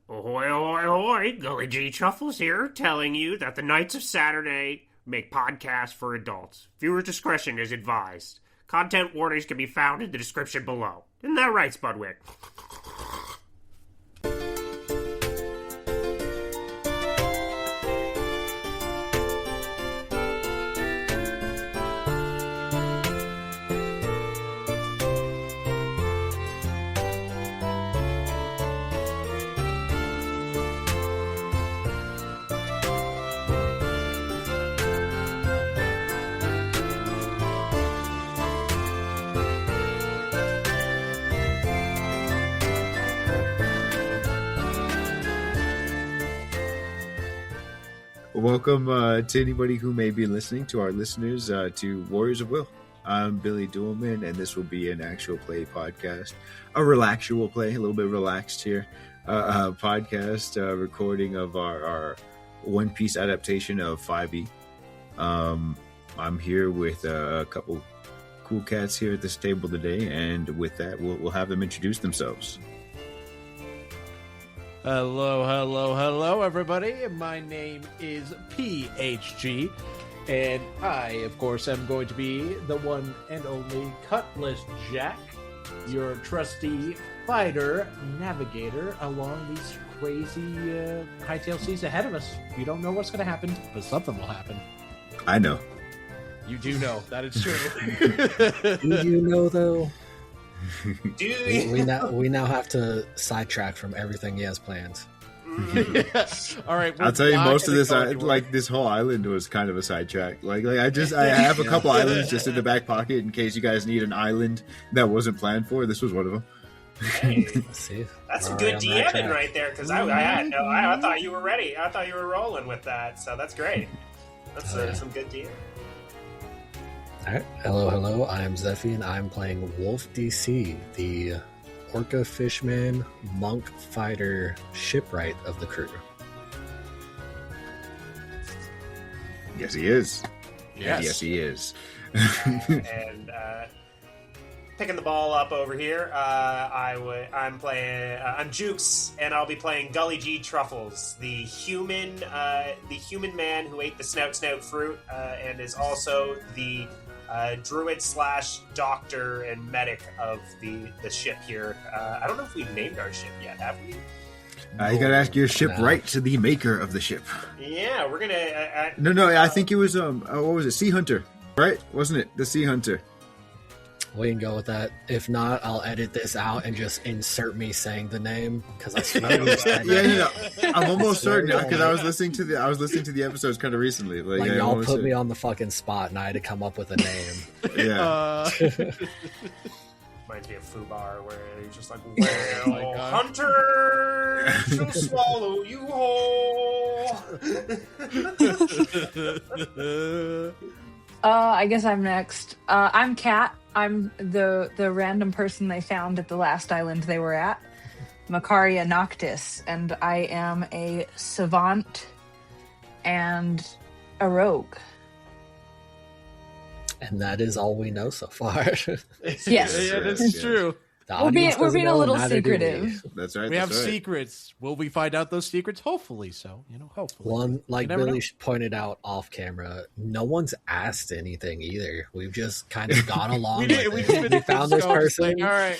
Ahoy, ahoy, ahoy! Gully G Truffles here, telling you that the Knights of Saturday make podcasts for adults. Viewer discretion is advised. Content warnings can be found in the description below. Isn't that right, Spudwick? Welcome to anybody who may be listening, to our listeners, to Warriors of Will. I'm Billy Duelman, and this will be an actual play podcast, a relaxual play, a little bit relaxed here, podcast recording of our One Piece adaptation of 5e. I'm here with a couple cool cats here at this table today, and with that, we'll have them introduce themselves. Hello, everybody. My name is PHG, and I, of course, am going to be the one and only Cutlass Jack, your trusty fighter navigator along these crazy hightail seas ahead of us. You don't know what's going to happen, but something will happen. I know. You do know. That is true. Do you know, though? We now have to sidetrack from everything he has planned. All right. I'll tell you, most of this, this whole island was kind of a sidetrack. I have a couple islands just in the back pocket in case you guys need an island that wasn't planned for. This was one of them. Hey, See, that's some good DMing right there, because I thought you were ready. I thought you were rolling with that, so that's great. That's some good DMing. All right. Hello. I'm Zephy, and I'm playing Wolf DC, the orca fishman monk fighter shipwright of the crew. Yes, he is. Yes, he is. And picking the ball up over here, I'm Jukes, and I'll be playing Gully G Truffles, the human man who ate the snout fruit, and is also the druid / doctor and medic of the ship here. I don't know if we've named our ship yet, have we? You gotta ask your shipwright to the maker of the ship. Yeah, we're gonna... No, I think it was, what was it? Sea Hunter, right? Wasn't it? The Sea Hunter. We can go with that. If not, I'll edit this out and just insert me saying the name, because I swear we said it. I'm almost certain, because I was listening to the episodes kind of recently. Like y'all put me on the fucking spot, and I had to come up with a name. Yeah. Reminds me of Fubar, where he's just like, well, Hunter shall swallow you whole. I guess I'm next. I'm Kat. I'm the random person they found at the last island they were at, Macaria Noctis, and I am a savant and a rogue. And that is all we know so far. Yes. Yeah, that's true. We're being a little secretive. That's right. We have secrets. Will we find out those secrets? Hopefully so. Hopefully. One, like Billy pointed out off camera, no one's asked anything either. We've just kind of gone along with it. We found this person. All right.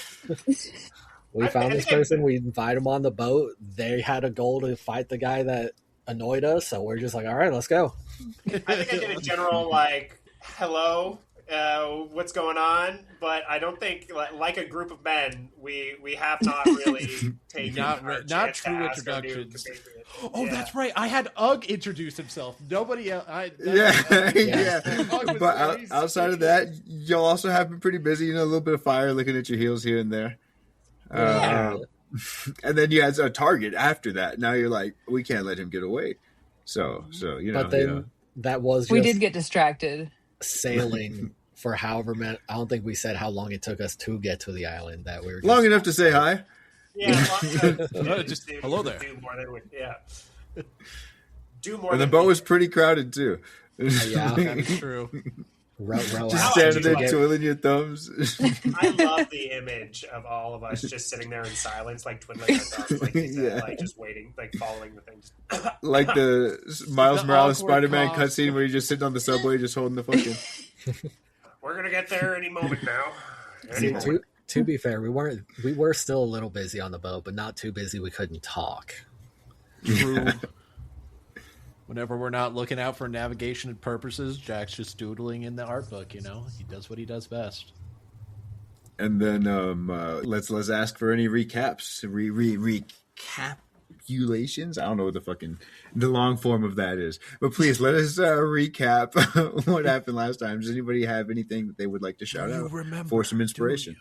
We found this person. We invite them on the boat. They had a goal to fight the guy that annoyed us, so we're just like, all right, let's go. I think I did a general, hello, what's going on? But I don't think, like a group of men, we have not really taken not true introductions. Oh, yeah. That's right. I had Ugg introduce himself. Nobody else. Yeah. But outside of that, y'all also have been pretty busy. A little bit of fire looking at your heels here and there. And then you had a target after that. Now you're like, we can't let him get away. So But then that was we did get distracted. Sailing for however many. I don't think we said how long it took us to get to the island. That we were long enough to say hi. Yeah, just hello there. Do more than do more. And the boat was pretty crowded too. Yeah, that is true. Just standing there twiddling your thumbs. I love the image of all of us just sitting there in silence, like twiddling our thumbs, like you said, like just waiting, like following the thing. Like the Miles Morales Spider-Man cutscene where you're just sitting on the subway, just holding the fucking. We're gonna get there any moment now. To be fair, we were still a little busy on the boat, but not too busy we couldn't talk. True. Whenever we're not looking out for navigation purposes, Jack's just doodling in the art book. You know, he does what he does best. And then let's ask for any recaps, recapitulations. I don't know what the long form of that is, but please let us recap what happened last time. Does anybody have anything that they would like to shout out for some inspiration?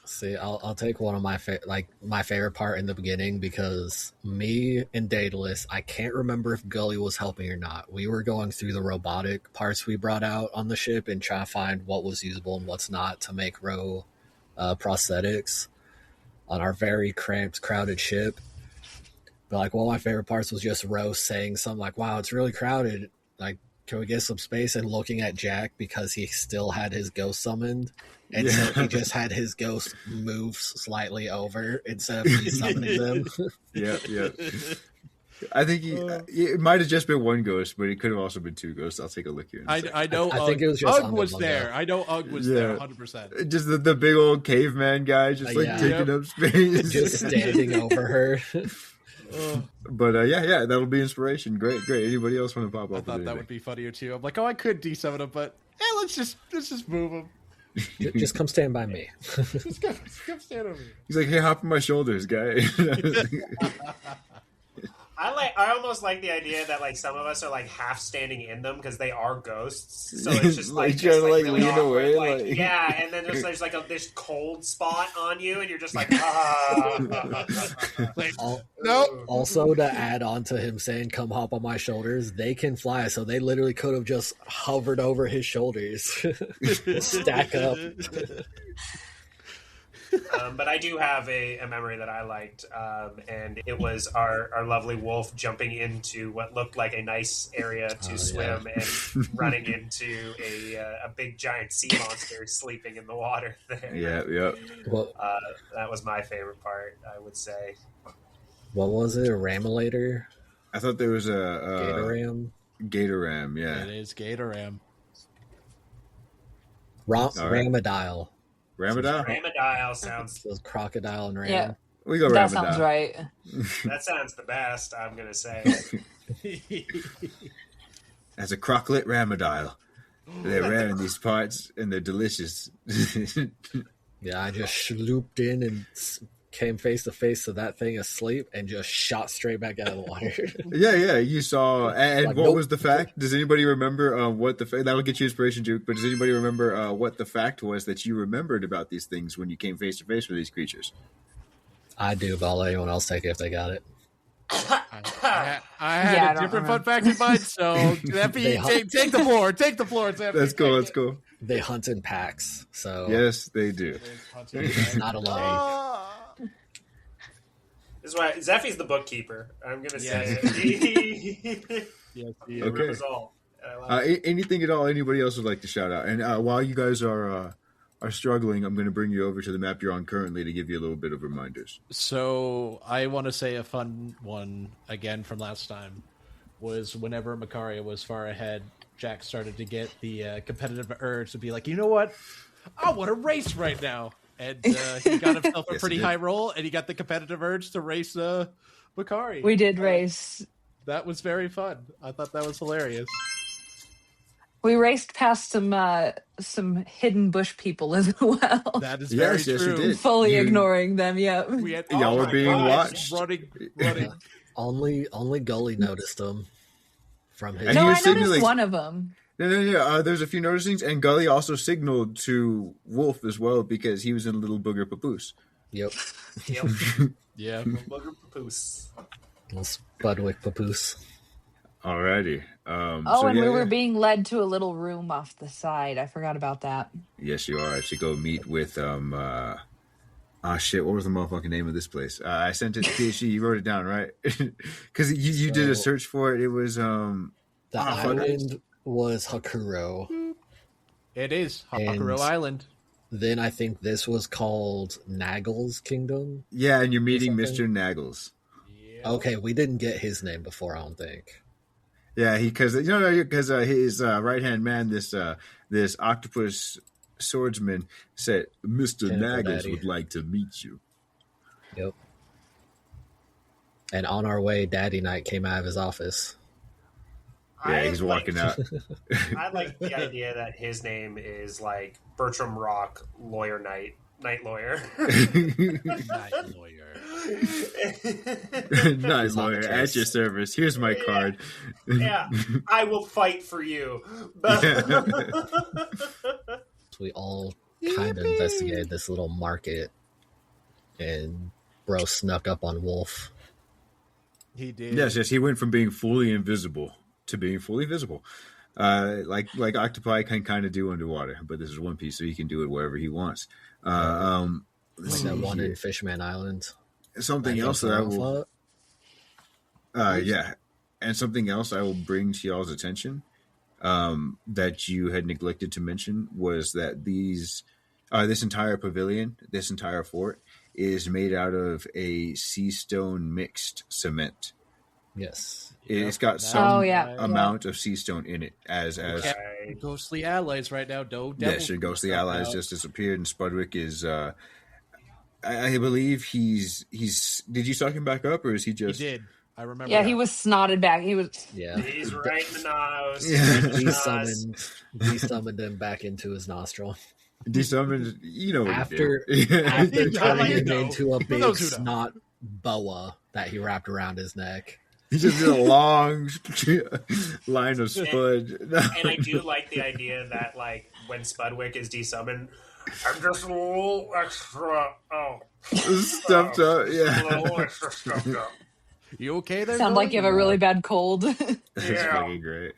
See, I'll take one of my favorite part in the beginning, because me and Daedalus, I can't remember if Gully was helping or not. We were going through the robotic parts we brought out on the ship and trying to find what was usable and what's not to make Ro prosthetics on our very cramped, crowded ship. But like, one of my favorite parts was just Ro saying something like, "Wow, it's really crowded. Like, can we get some space?" And looking at Jack because he still had his ghost summoned. And so he just had his ghost move slightly over instead of me summoning them. Yeah. I think it might have just been one ghost, but it could have also been two ghosts. I'll take a look here. I know. I think it was just Ugg was there. I know Ugg was there 100%. Just the big old caveman guy, just taking up space, just standing over her. But that'll be inspiration. Great. Anybody else want to pop up? I thought that would be funnier too. I'm like, I could D7 him, but let's just move him. Just come stand by me. Just come stand over me. He's like, "Hey, hop on my shoulders, guy." I almost like the idea that like some of us are like half standing in them because they are ghosts. So it's just like trying to really lean away, like, yeah, and then there's like this cold spot on you, and you're just like, no. Also, to add on to him saying, "Come hop on my shoulders," they can fly, so they literally could have just hovered over his shoulders, stack up. But I do have a memory that I liked, and it was our lovely wolf jumping into what looked like a nice area to swim and running into a big giant sea monster sleeping in the water there. Yeah. Well, that was my favorite part, I would say. What was it? A Ramulator? I thought there was a Gatoram, yeah. It is Gatoram. Ramadile. Ramadile sounds... So crocodile and ram. Yeah. We go That Ramadile. sounds right. That sounds the best, I'm going to say. As a croclet Ramadile. They're rare in these parts, and they're delicious. Yeah, I just slooped in and came face to face to that thing asleep and just shot straight back out of the water. Yeah, you saw. And Like, what nope. was the fact? Does anybody remember what the that'll get you inspiration, Duke? But does anybody remember what the fact was that you remembered about these things when you came face to face with these creatures? I do, but I'll let anyone else take it if they got it. I had a different fun fact in mind, so take the floor. Take the floor. Let's go. They hunt in packs, so Yes, they do. it's not alone. This is why Zeffy's the bookkeeper. I'm going to say Yes, he remembers all. Anything at all anybody else would like to shout out? And while you guys are struggling, I'm going to bring you over to the map you're on currently to give you a little bit of reminders. So I want to say a fun one again from last time was whenever Macaria was far ahead, Jack started to get the competitive urge to be like, you know what? I want to race right now. And he got himself a pretty high roll, and he got the competitive urge to race Macari. We did race. That was very fun. I thought that was hilarious. We raced past some hidden bush people as well. That is very Yes, you true. did. Fully ignoring them. Yep. We had, Y'all were being watched. Running. Only Gully noticed them from his. And No, he I was noticed signaling- one of them. No. There's a few noticings, and Gully also signaled to Wolf as well because he was in a little booger papoose. Yep. Yep. Yeah. Booger papoose. Little Spudwick papoose. Alrighty. We were being led to a little room off the side. I forgot about that. Yes, you are to go meet with what was the motherfucking name of this place? I sent it to PhD. You wrote it down, right? Because you did a search for it. It was The island was Hakuro. It is And- Haku Island. Then I think this was called Naggles Kingdom. Yeah, and you're meeting something? Mr. Naggles. Yep. Okay, we didn't get his name before, I don't think. Yeah, because his right hand man, this octopus swordsman, said Mr. Tentacle Naggles Daddy. would like to meet you. Yep. And on our way, Daddy Night came out of his office. Yeah, he's walking out. I like the idea that his name is like Bertram Rock, lawyer night lawyer. Night lawyer. Night He's on lawyer the at case. your service. Here's my card. Yeah, I will fight for you. So we all kind of investigated this little market, and bro snuck up on Wolf. He did. Yes, he went from being fully invisible to being fully visible. Like octopi can kind of do underwater, but this is One Piece, so he can do it wherever he wants. Let's Like see that one here. in Fishman Island. Something else that I will, and something else I will bring to y'all's attention, that you had neglected to mention was that this entire pavilion, this entire fort, is made out of a sea stone mixed cement. Yes. It's got Yep. some Oh, yeah. amount of sea stone in it, as Okay. Ghostly allies right now. No devil. yes, your ghostly allies just disappeared, and Spudwick is. I believe he's. Did you suck him back up, or is he He just? did. I remember. Yeah, that. he was snotted back. He was. Yeah. He's right in the nose. Yeah. He summoned him back into his nostril. Desummoned, you know what After he did. after Yeah, turning you him know. into a For big those who know. snot boa that he wrapped around his neck. He just did a long line of Spud. And I do like the idea that, like, when Spudwick is desummoned, I'm just a little extra. Stuffed up, A yeah. little extra stuffed up. You okay there? Sound like you have a really bad cold. That's Yeah. fucking great.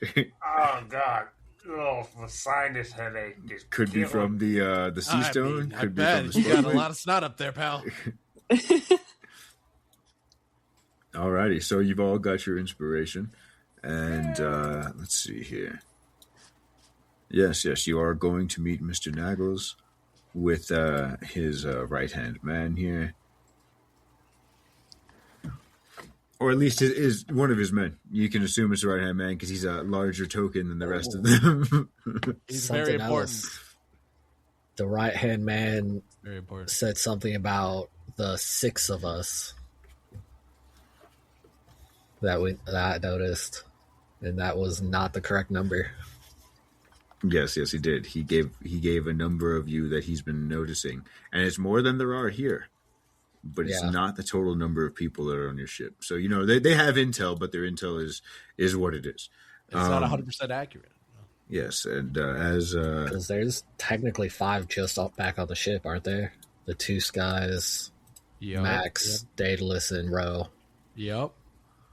Oh God! Oh, the sinus headache. Is Could be killing from the sea stone. I Could be bet from the you got a Spudwick. lot of snot up there, pal. Alrighty, so you've all got your inspiration, and let's see here. Yes, you are going to meet Mr. Naggles with his right-hand man here, or at least is one of his men. You can assume it's a right-hand man because he's a larger token than the rest of them. He's Something very important. else. The right hand man Very important. said something about the 6 of us that I noticed, and that was not the correct number. Yes, he did. He gave a number of you that he's been noticing, and it's more than there are here. But it's Yeah. not the total number of people that are on your ship. So they have intel, but their intel is what it is. It's not 100% accurate. Yes, and as Because there's technically 5 just back on the ship, aren't there? The 2 Skies, Yep. Max, Daedalus, and Ro. Yep.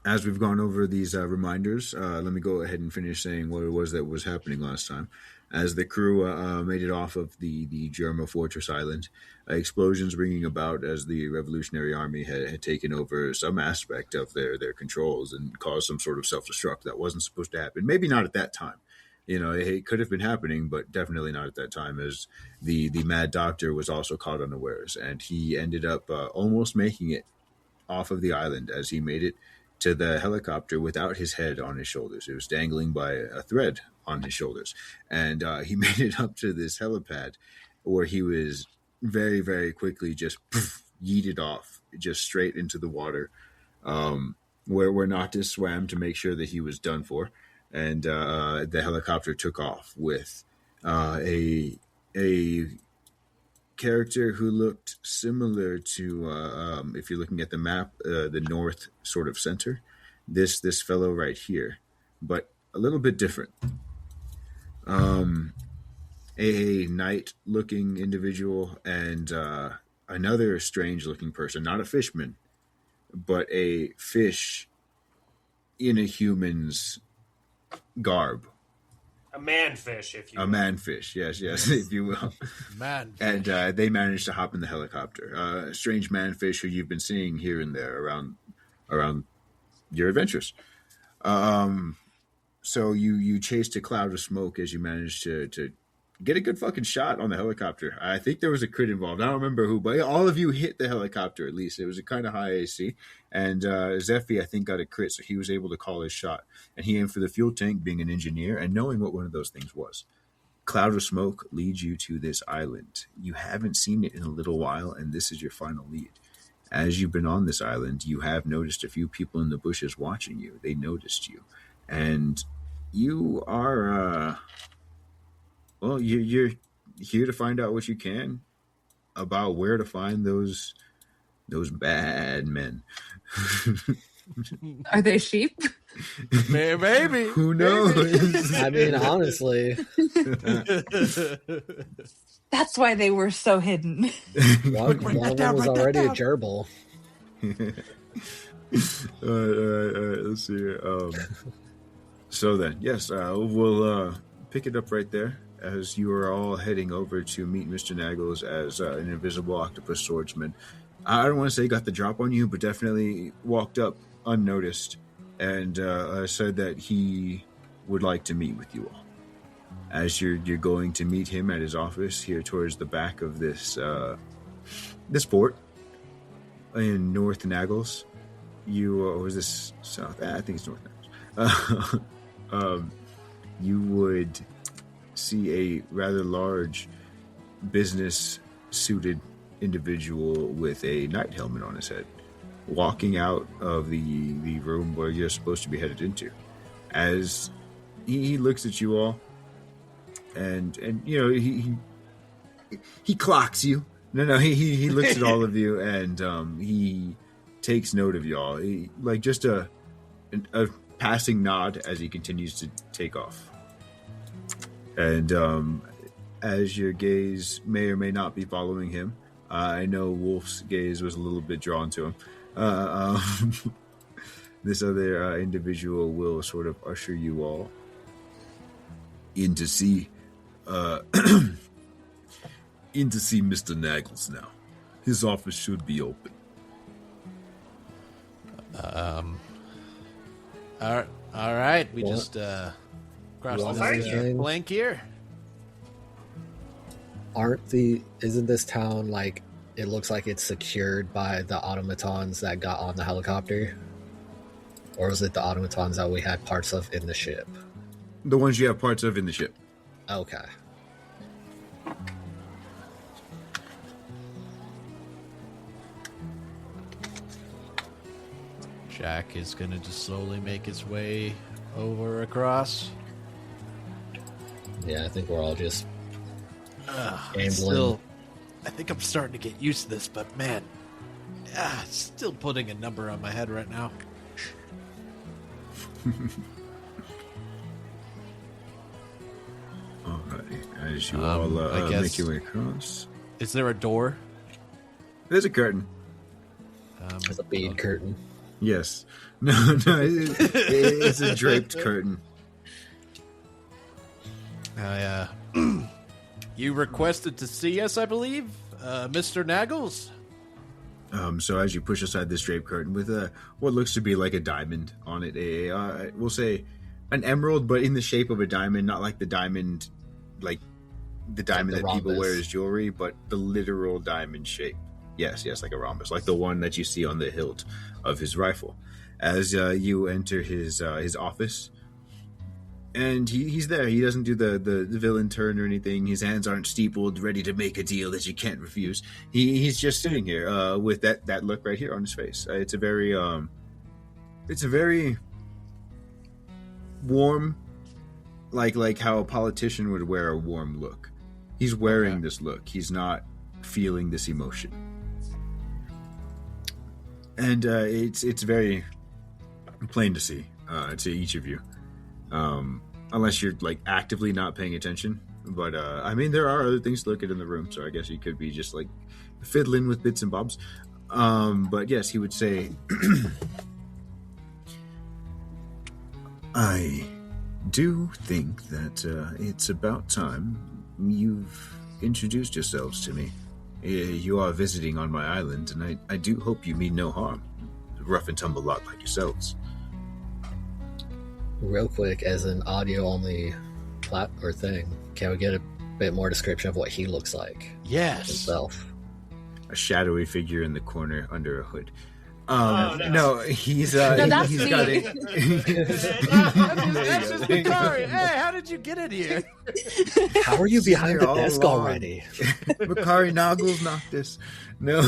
as we've gone over these reminders, let me go ahead and finish saying what it was that was happening last time. As the crew made it off of the Germa Fortress Island, explosions bringing about as the Revolutionary Army had taken over some aspect of their controls and caused some sort of self-destruct that wasn't supposed to happen. Maybe not at that time. It could have been happening, but definitely not at that time, as the Mad Doctor was also caught unawares, and he ended up almost making it off of the island as he made it to the helicopter without his head on his shoulders. It was dangling by a thread on his shoulders. And he made it up to this helipad where he was very, very quickly just yeeted off, just straight into the water, where Noctis swam to make sure that he was done for. And the helicopter took off with a character who looked similar to, if you're looking at the map, the north sort of center, this fellow right here, but a little bit different. A knight-looking individual and another strange-looking person, not a fishman, but a fish in a human's garb. A manfish, if you A will. manfish, yes, if you will. Man. And they managed to hop in the helicopter. A strange manfish who you've been seeing here and there around your adventures. So you chased a cloud of smoke as you managed to get a good fucking shot on the helicopter. I think there was a crit involved. I don't remember who, but all of you hit the helicopter at least. It was a kind of high AC. And Zephy, I think, got a crit, so he was able to call his shot. And he aimed for the fuel tank, being an engineer, and knowing what one of those things was. Cloud of smoke leads you to this island. You haven't seen it in a little while, and this is your final lead. As you've been on this island, you have noticed a few people in the bushes watching you. They noticed you. And you are... Well, you're here to find out what you can about where to find those bad men. Are they sheep? Maybe. Who knows? I mean, honestly, That's why they were so hidden. one of them was already a gerbil. All right, let's see here. So then, yes, we'll pick it up right there as you are all heading over to meet Mr. Naggles as an invisible octopus swordsman. I don't want to say got the drop on you, but definitely walked up unnoticed and said that he would like to meet with you all. As you're going to meet him at his office here towards the back of this fort in North Naggles. Or was this south? I think it's North Naggles. You would see a rather large business-suited individual with a night helmet on his head walking out of the room where you're supposed to be headed into. As he looks at you all, and you know, he clocks you. No, he looks at all of you, and he takes note of y'all. Like just a passing nod as he continues to take off. And as your gaze may or may not be following him, I know Wolf's gaze was a little bit drawn to him. This other individual will sort of usher you all in to see Mr. Naggles now. His office should be open. All right. We What? just crossed One thank this thing. blank here. Isn't this town like, it looks like it's secured by the automatons that got on the helicopter? Or was it the automatons that we had parts of in the ship? The ones you have parts of in the ship. Okay. Jack is gonna just slowly make his way over across. Yeah, I think we're all just It's still, I think I'm starting to get used to this, but man, it's still putting a number on my head right now. Alright, as you all I guess- make your way across. Is there a door? There's a curtain. It's a bead curtain. Yes. No, it's a draped curtain. You requested to see us, I believe, Mr. Naggles. So as you push aside this draped curtain with what looks to be like a diamond on it, we'll say an emerald, but in the shape of a diamond, not like the diamond, like the diamond the that people rhombus. wear as jewelry, but the literal diamond shape. Yes, like a rhombus, like the one that you see on the hilt of his rifle. As you enter his office, and he's there. He doesn't do the villain turn or anything. His hands aren't steepled, ready to make a deal that you can't refuse. He's just sitting here with that look right here on his face. It's a very warm, like how a politician would wear a warm look. He's wearing this look. He's not feeling this emotion. And it's very plain to see to each of you, unless you're like actively not paying attention. But I mean, there are other things to look at in the room, so I guess you could be just like fiddling with bits and bobs. But yes, he would say, I do think that it's about time you've introduced yourselves to me. You are visiting on my island, and I do hope you mean no harm. Rough and tumble lot like yourselves. Real quick, as an audio only plat or thing, can we get a bit more description of what he looks like. Yes. Himself. A shadowy figure in the corner under a hood. No. No, he's that's he's me. got it. That's just Makari. Hey, how did you get in here? How are you behind the all desk along. already? Makari Naggles knocked this. No.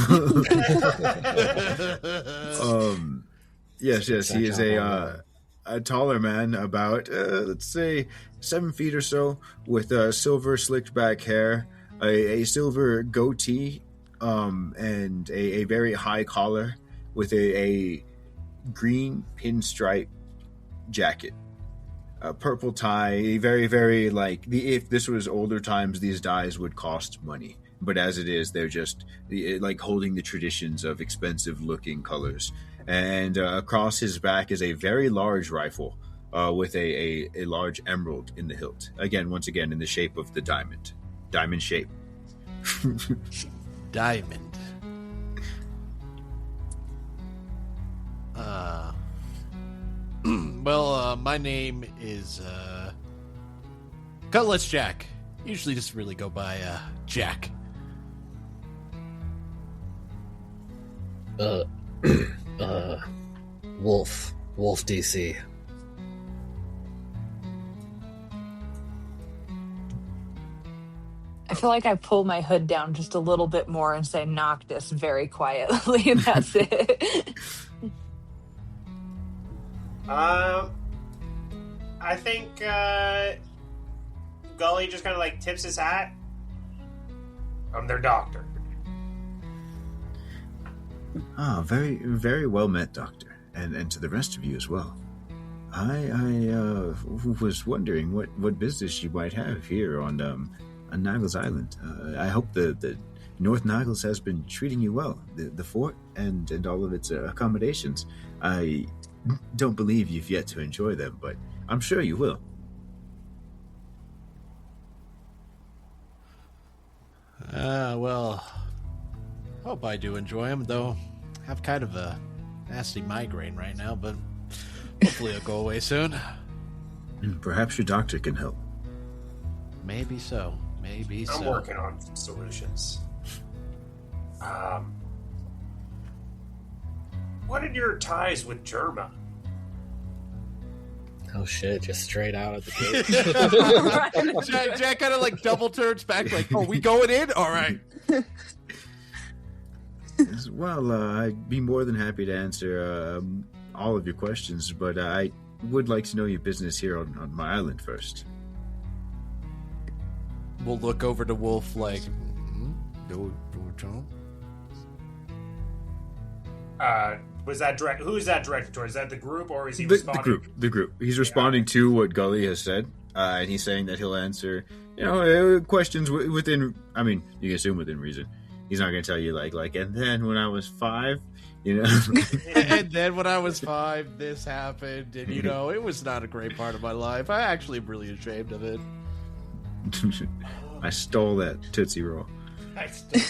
Yes, he is a taller man, about let's say 7 feet or so, with silver slicked back hair, a silver goatee, and a very high collar with a green pinstripe jacket, a purple tie, very, very if this was older times, these dyes would cost money. But as it is, they're just like holding the traditions of expensive looking colors. And across his back is a very large rifle with a large emerald in the hilt. Once again, in the shape of the diamond. Diamond shape. Diamond. Well, my name is Cutlass Jack. Usually just really go by Jack. Wolf DC. I feel like I pull my hood down just a little bit more and say Noctis very quietly, and that's it. I think Gully just kind of tips his hat. I'm their doctor. Ah, very, very well met, Doctor, and to the rest of you as well. I was wondering what business you might have here on Naggles Island. I hope the North Naggles has been treating you well. The fort and all of its accommodations. I don't believe you've yet to enjoy them, but I'm sure you will. Well, hope I do enjoy them, though. I have kind of a nasty migraine right now, but hopefully it'll go away soon. Perhaps your doctor can help. Maybe so. Maybe so. I'm working on solutions. What are your ties with Germa? Oh shit, just straight out of the gate. Jack kind of double turns back oh, we going in? All right. Well, I'd be more than happy to answer all of your questions, but I would like to know your business here on my island first. We'll look over to Wolf Was that direct? Who is that directed towards? Is that the group, or is he The responding? The group. He's responding to what Gully has said, and he's saying that he'll answer, questions within. I mean, you can assume within reason. He's not going to tell you and then when I was 5, And then when I was 5, this happened, and it was not a great part of my life. I actually am really ashamed of it. I stole that Tootsie Roll. I still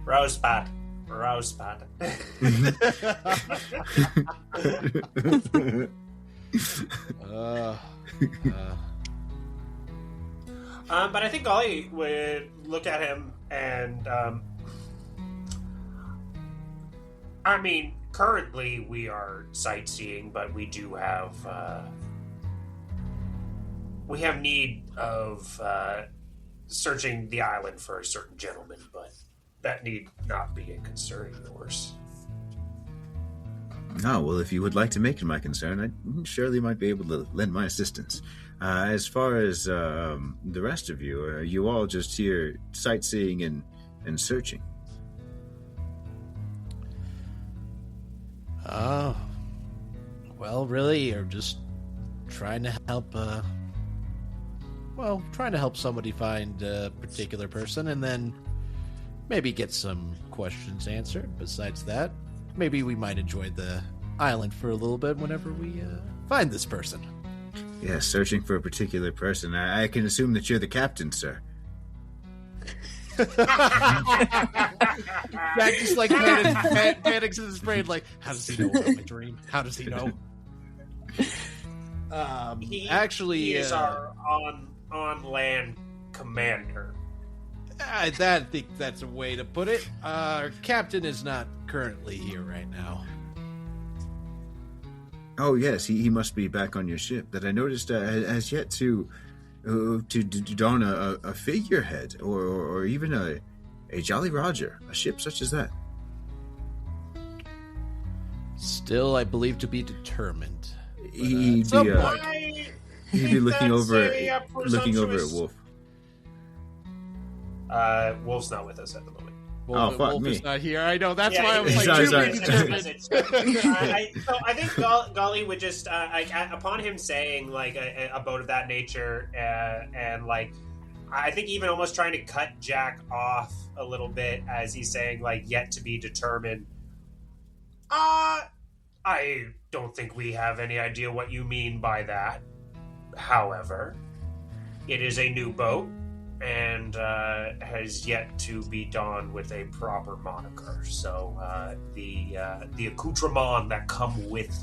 Rosebud. But I think Golly would look at him and, I mean, currently we are sightseeing, but we do have, we have need of searching the island for a certain gentleman, but that need not be a concern of yours. Oh, well, if you would like to make it my concern, I surely might be able to lend my assistance. As far as the rest of you, are you all just here sightseeing and searching? Well, really, or just trying to help, trying to help somebody find a particular person, and then maybe get some questions answered. Besides that, maybe we might enjoy the island for a little bit whenever we find this person. Yeah, searching for a particular person. I can assume that you're the captain, sir. Jack just panics in his brain, how does he know about my dream? How does he know? He is our on-land commander. I think that's a way to put it. Our captain is not currently here right now. Oh yes, he must be back on your ship. That I noticed has yet to don a figurehead or even a Jolly Roger, a ship such as that. Still, I believe to be determined. He'd be looking over at Wolf. Wolf's not with us at the moment. Wolf me. is not here. I know. That's why I was sorry. determined. I think Gully would just, upon him saying like a boat of that nature, and like, I think even almost trying to cut Jack off a little bit as he's saying like yet to be determined. I don't think we have any idea what you mean by that. However, it is a new boat and has yet to be donned with a proper moniker. So the accoutrements that come with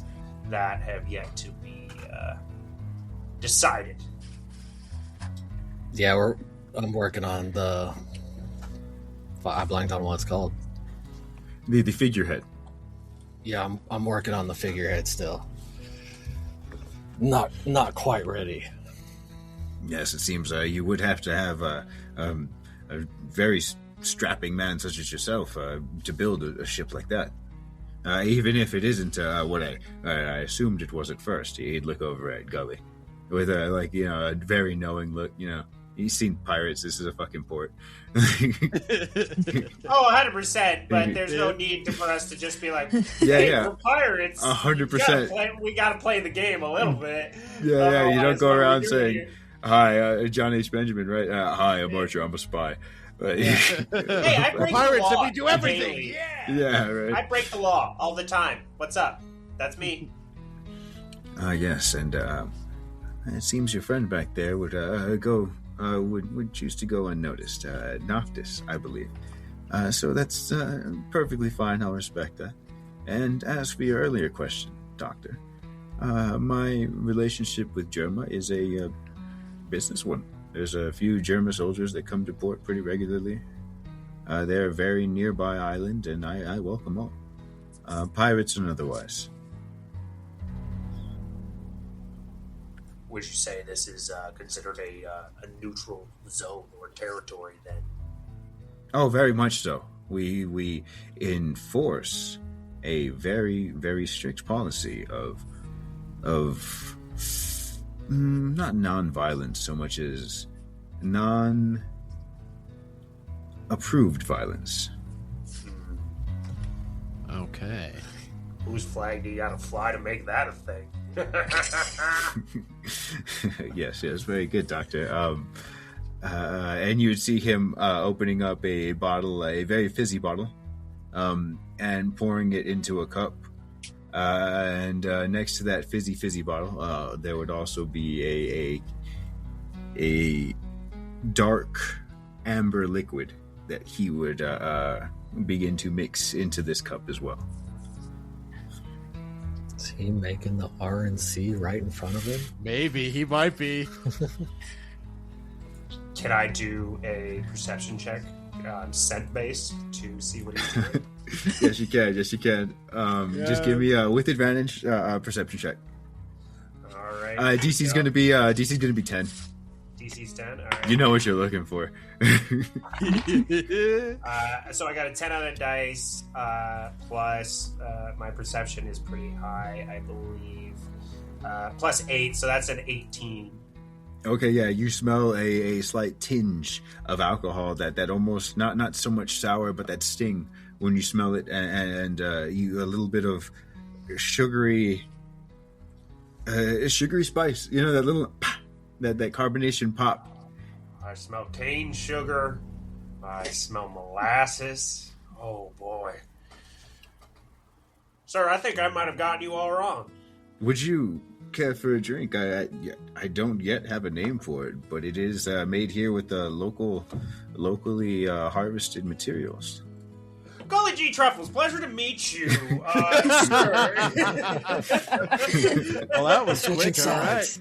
that have yet to be decided. Yeah, I'm working on the. I blanked on what it's called. The figurehead. Yeah, I'm working on the figurehead still. Not quite ready. Yes, it seems you would have to have a very strapping man such as yourself to build a ship like that. Even if it isn't what I assumed it was at first. He'd look over at Gully with a very knowing look. He's seen pirates. This is a fucking port. 100%. But there's no need for us to just be like, we're pirates. 100%. We gotta play the game a little bit. Yeah. You don't go around saying, "Hi, John H. Benjamin," right? Hi, I'm Archer. I'm a spy. Hey, I break pirates the law. And we do everything. Daily. Yeah, right. I break the law all the time. What's up? That's me. Yes, and it seems your friend back there would would choose to go unnoticed. Noctis, I believe. So that's perfectly fine. I'll respect that. And as for your earlier question, Doctor, my relationship with Germa is a business one. There's a few Germa soldiers that come to port pretty regularly. They're a very nearby island, and I welcome all. Pirates and otherwise. Would you say this is considered a neutral zone or territory then? Oh, very much so. We enforce a very, very strict policy of not non-violence so much as non-approved violence. Okay. Whose flag do you gotta fly to make that a thing? Yes, very good, Doctor. And you would see him opening up a bottle, a very fizzy bottle, and pouring it into a cup. And next to that fizzy bottle, there would also be a dark amber liquid that he would begin to mix into this cup as well. Is he making the RNC right in front of him? Maybe he might be. Can I do a perception check on scent based to see what he's doing? Yes, you can. Just give me with advantage perception check. All right. DC's going to be 10. DC's 10. All right. You know what you're looking for. So I got a 10 on a dice, plus my perception is pretty high, I believe. Plus 8, so that's an 18. Okay, yeah, you smell a slight tinge of alcohol that almost not so much sour, but that sting when you smell it, and you a little bit of sugary spice. You know, that little that carbonation pop. I smell cane sugar. I smell molasses. Oh boy, sir, I think I might have gotten you all wrong. Would you care for a drink? I don't yet have a name for it, but it is made here with the locally harvested materials. Golly G. Truffles, pleasure to meet you. Sure. Well, that was Switching quick, all right. sides.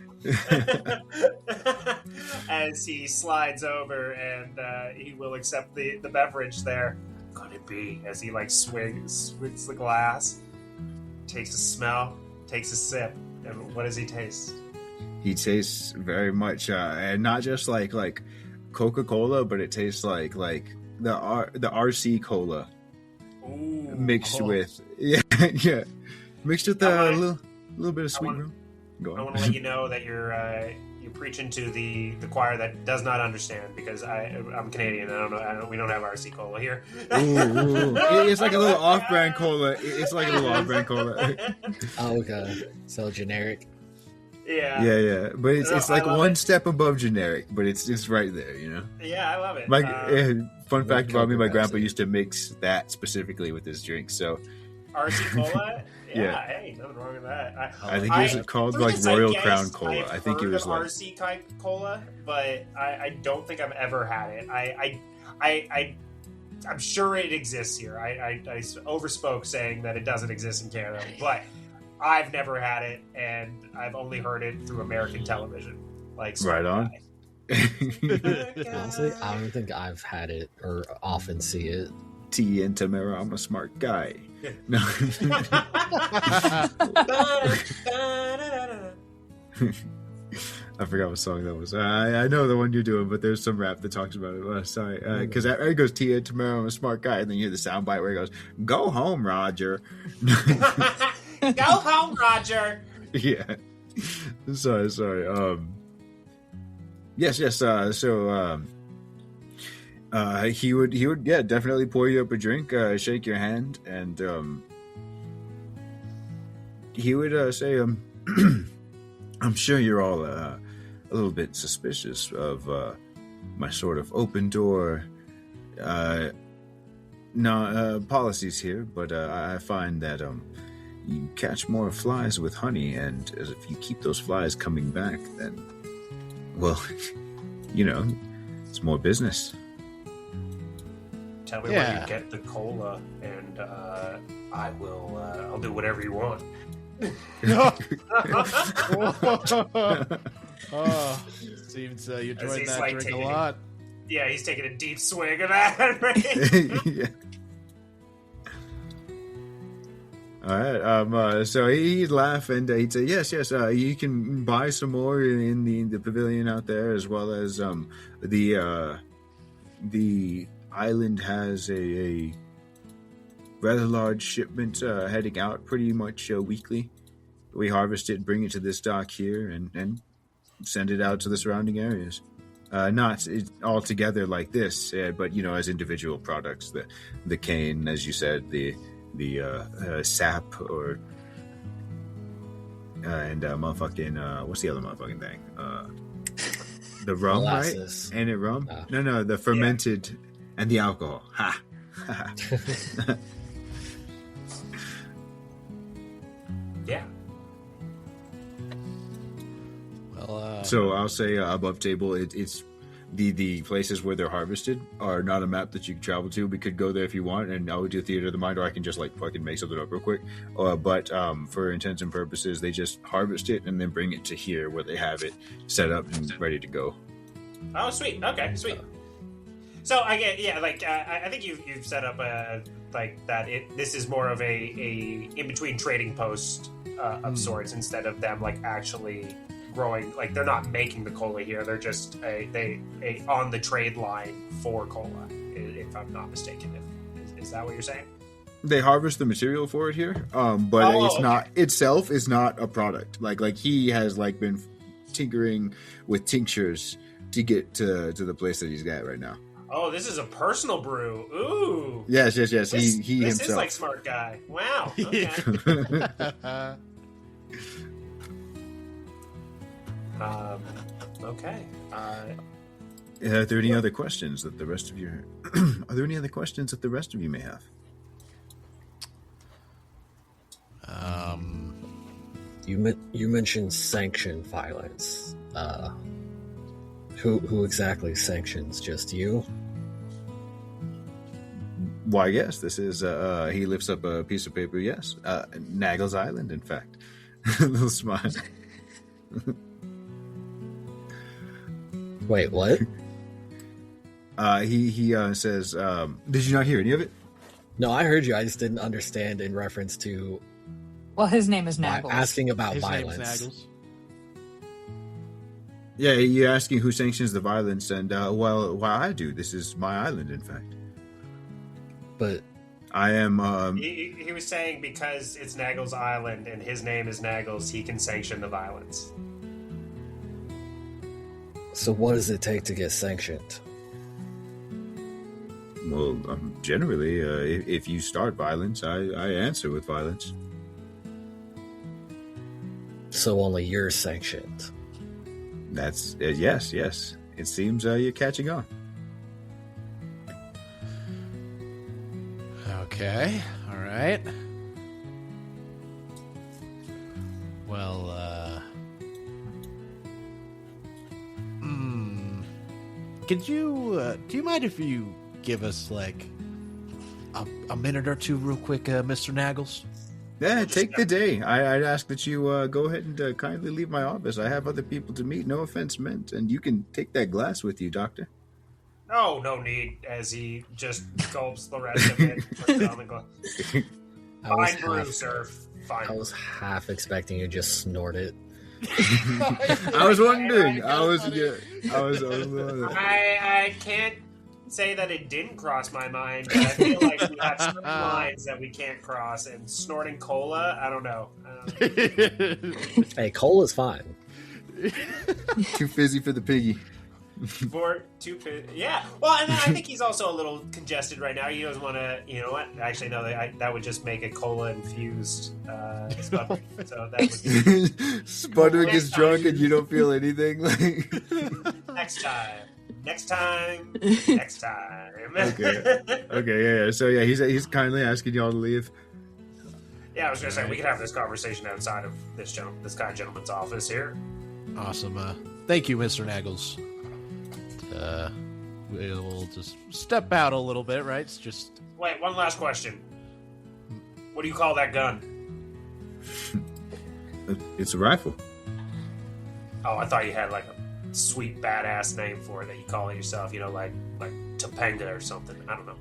As he slides over and he will accept the beverage there. Could it be? As he like swigs the glass, takes a smell, takes a sip, and what does he taste? He tastes very much, and not just like Coca-Cola, but it tastes like the RC cola Ooh, mixed oh. with mixed with a little bit of sweet rum. Go I on. want to let you know that you're preaching to the choir that does not understand because I'm Canadian. We don't have RC cola here. Ooh. It's like a little off-brand cola. It's like a little off-brand cola. Oh, okay. So generic. Yeah. Yeah. But it's like I love one it. step above generic, but it's right there, you know. Yeah, I love it. Fun fact about me: my Coke grandpa Pepsi. used to mix that specifically with his drink. So RC cola. Yeah. Hey, nothing wrong with that. I think it was called through like this Royal zeitgeist, Crown Cola. I've I think it heard was of like RC type cola, but I don't think I've ever had it. I'm sure it exists here. I overspoke saying that it doesn't exist in Canada, but I've never had it, and I've only heard it through American television. Like right on. Honestly, I don't think I've had it or often see it. T and Tamara, I'm a smart guy. No. I forgot what song that was. I know the one you're doing, but there's some rap that talks about it. Sorry, because it goes Tia tomorrow. I'm a smart guy, and then you hear the soundbite where it goes, "Go home, Roger." Go home, Roger. Yeah. Sorry. Yes. So he would definitely pour you up a drink, shake your hand, and he would say, I'm sure you're all a little bit suspicious of my sort of open door policies here, but I find that you catch more flies with honey, and as if you keep those flies coming back, then, well, it's more business. Tell me where you get the cola, and I'll do whatever you want. Oh, seems you As enjoyed he's, that like, drink a taking lot. Yeah, he's taking a deep swig of that. Right? Yeah. All right. So he'd laugh and he'd say, "Yes. You can buy some more in the pavilion out there, as well as the island has a rather large shipment heading out pretty much weekly. We harvest it, bring it to this dock here, and send it out to the surrounding areas. Not all together like this, but as individual products. The cane, as you said, the sap, or and motherfucking what's the other motherfucking thing? The rum, Molasses. right? Ain't it rum? No, the fermented and the alcohol. Ha. Yeah. Well, So I'll say above table, it's the places where they're harvested are not a map that you can travel to. We could go there if you want, and I would do theater of the mind, or I can just like fucking make something up real quick. But for intents and purposes, they just harvest it and then bring it to here where they have it set up and ready to go. Oh, sweet. Okay, sweet. So I get, I think you've set up like that. This is more of a in between trading post of sorts, instead of them like actually growing. Like, they're not making the cola here. They're just a on the trade line for cola, if I'm not mistaken. Is that what you're saying? They harvest the material for it here, but it's not itself is not a product. Like he has like been tinkering with tinctures to get to the place that he's at right now. Oh, this is a personal brew. Ooh. Yes. He This himself. is like smart guy. Wow. Okay. Okay. Are there any other questions that the rest of you? Are there any other questions that the rest of you may have? You mentioned sanctioned violence. Who exactly sanctions? Just you? Why, yes, this is, he lifts up a piece of paper, yes. Naggles Island, in fact. A little smile. Wait, what? He says, did you not hear any of it? No, I heard you. I just didn't understand in reference to Well, his name is Naggles. asking about His violence. name's Naggles. Yeah, you're asking who sanctions the violence, and, well, why I do. This is my island, in fact. But I am, He was saying because it's Naggles Island and his name is Naggles, he can sanction the violence. so what does it take to get sanctioned? well, generally, if you start violence, I answer with violence. So only you're sanctioned. That's, yes. It seems you're catching on. Okay, all right. Well, could you, do you mind if you give us, like, a minute or two real quick, Mr. Naggles? Yeah, take the day. I'd ask that you go ahead and kindly leave my office. I have other people to meet. No offense meant. And you can take that glass with you, Doctor. Oh, no need, as he just gulps the rest of it. Puts it on the glass. Fine brew, sir. Fine. I was half expecting you to just snort it. I was wondering. I was wondering. I can't say that it didn't cross my mind, but I feel like we have certain lines that we can't cross, and snorting cola, I don't know. Hey, cola's fine. Too fizzy for the piggy. Yeah. Well, and I think he's also a little congested right now. He doesn't want to, you know what? Actually, no, that would just make a cola infused Spudwick. So that would be... Spudwick is drunk and you don't feel anything. Like Next time. Okay, yeah. So yeah, he's kindly asking y'all to leave. Yeah, I was gonna say we could have this conversation outside of this gentleman's office here. Awesome. Thank you, Mr. Naggles. We'll just step out a little bit, right? It's just... Wait, one last question. What do you call that gun? It's a rifle. Oh, I thought you had like a sweet badass name for it that you call it yourself. You know, like Topanga or something. I don't know.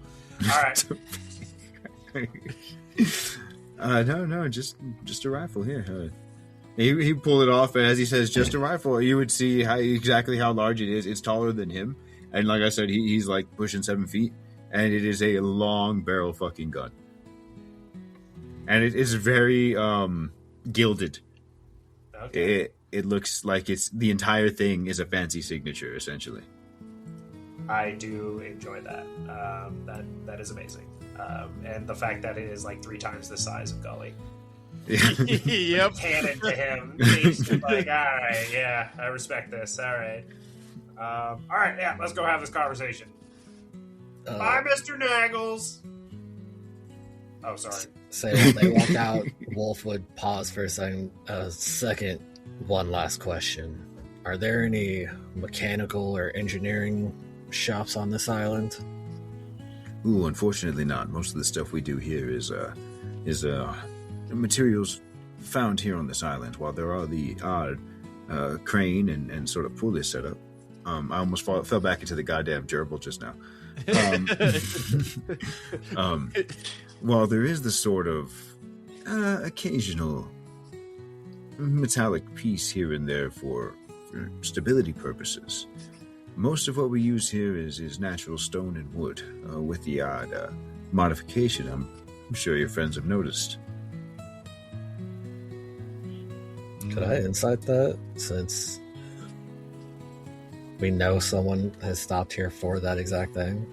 All right. No, just a rifle here. He pulled it off, and as he says, just a rifle. You would see exactly how large it is. It's taller than him, and like I said, he's like pushing 7 feet, and it is a long barrel fucking gun, and it is very gilded. Okay. It looks like the entire thing is a fancy signature, essentially. I do enjoy that. That is amazing, and the fact that it is like 3 times the size of Gully. Yep. Hand it to him. He's like, all right, yeah, I respect this. All right, yeah, let's go have this conversation. Bye, Mr. Naggles. Oh, sorry. So when they walk out, Wolf would pause for a second. One last question. Are there any mechanical or engineering shops on this island? Ooh, unfortunately not. Most of the stuff we do here is materials found here on this island. While there are the odd crane and sort of pulley setup, I almost fell back into the goddamn gerbil just now. While there is the sort of occasional metallic piece here and there for stability purposes, most of what we use here is natural stone and wood, with the odd modification I'm sure your friends have noticed. Could I insight that, since we know someone has stopped here for that exact thing?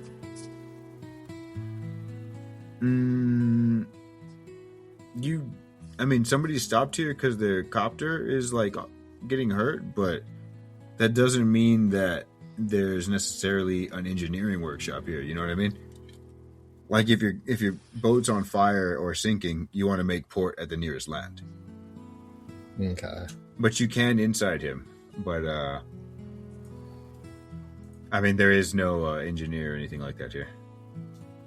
Somebody stopped here because their copter is like getting hurt, but that doesn't mean that there's necessarily an engineering workshop here. You know what I mean? Like if your boat's on fire or sinking, you want to make port at the nearest land. Okay. But you can inside him. But there is no engineer or anything like that here.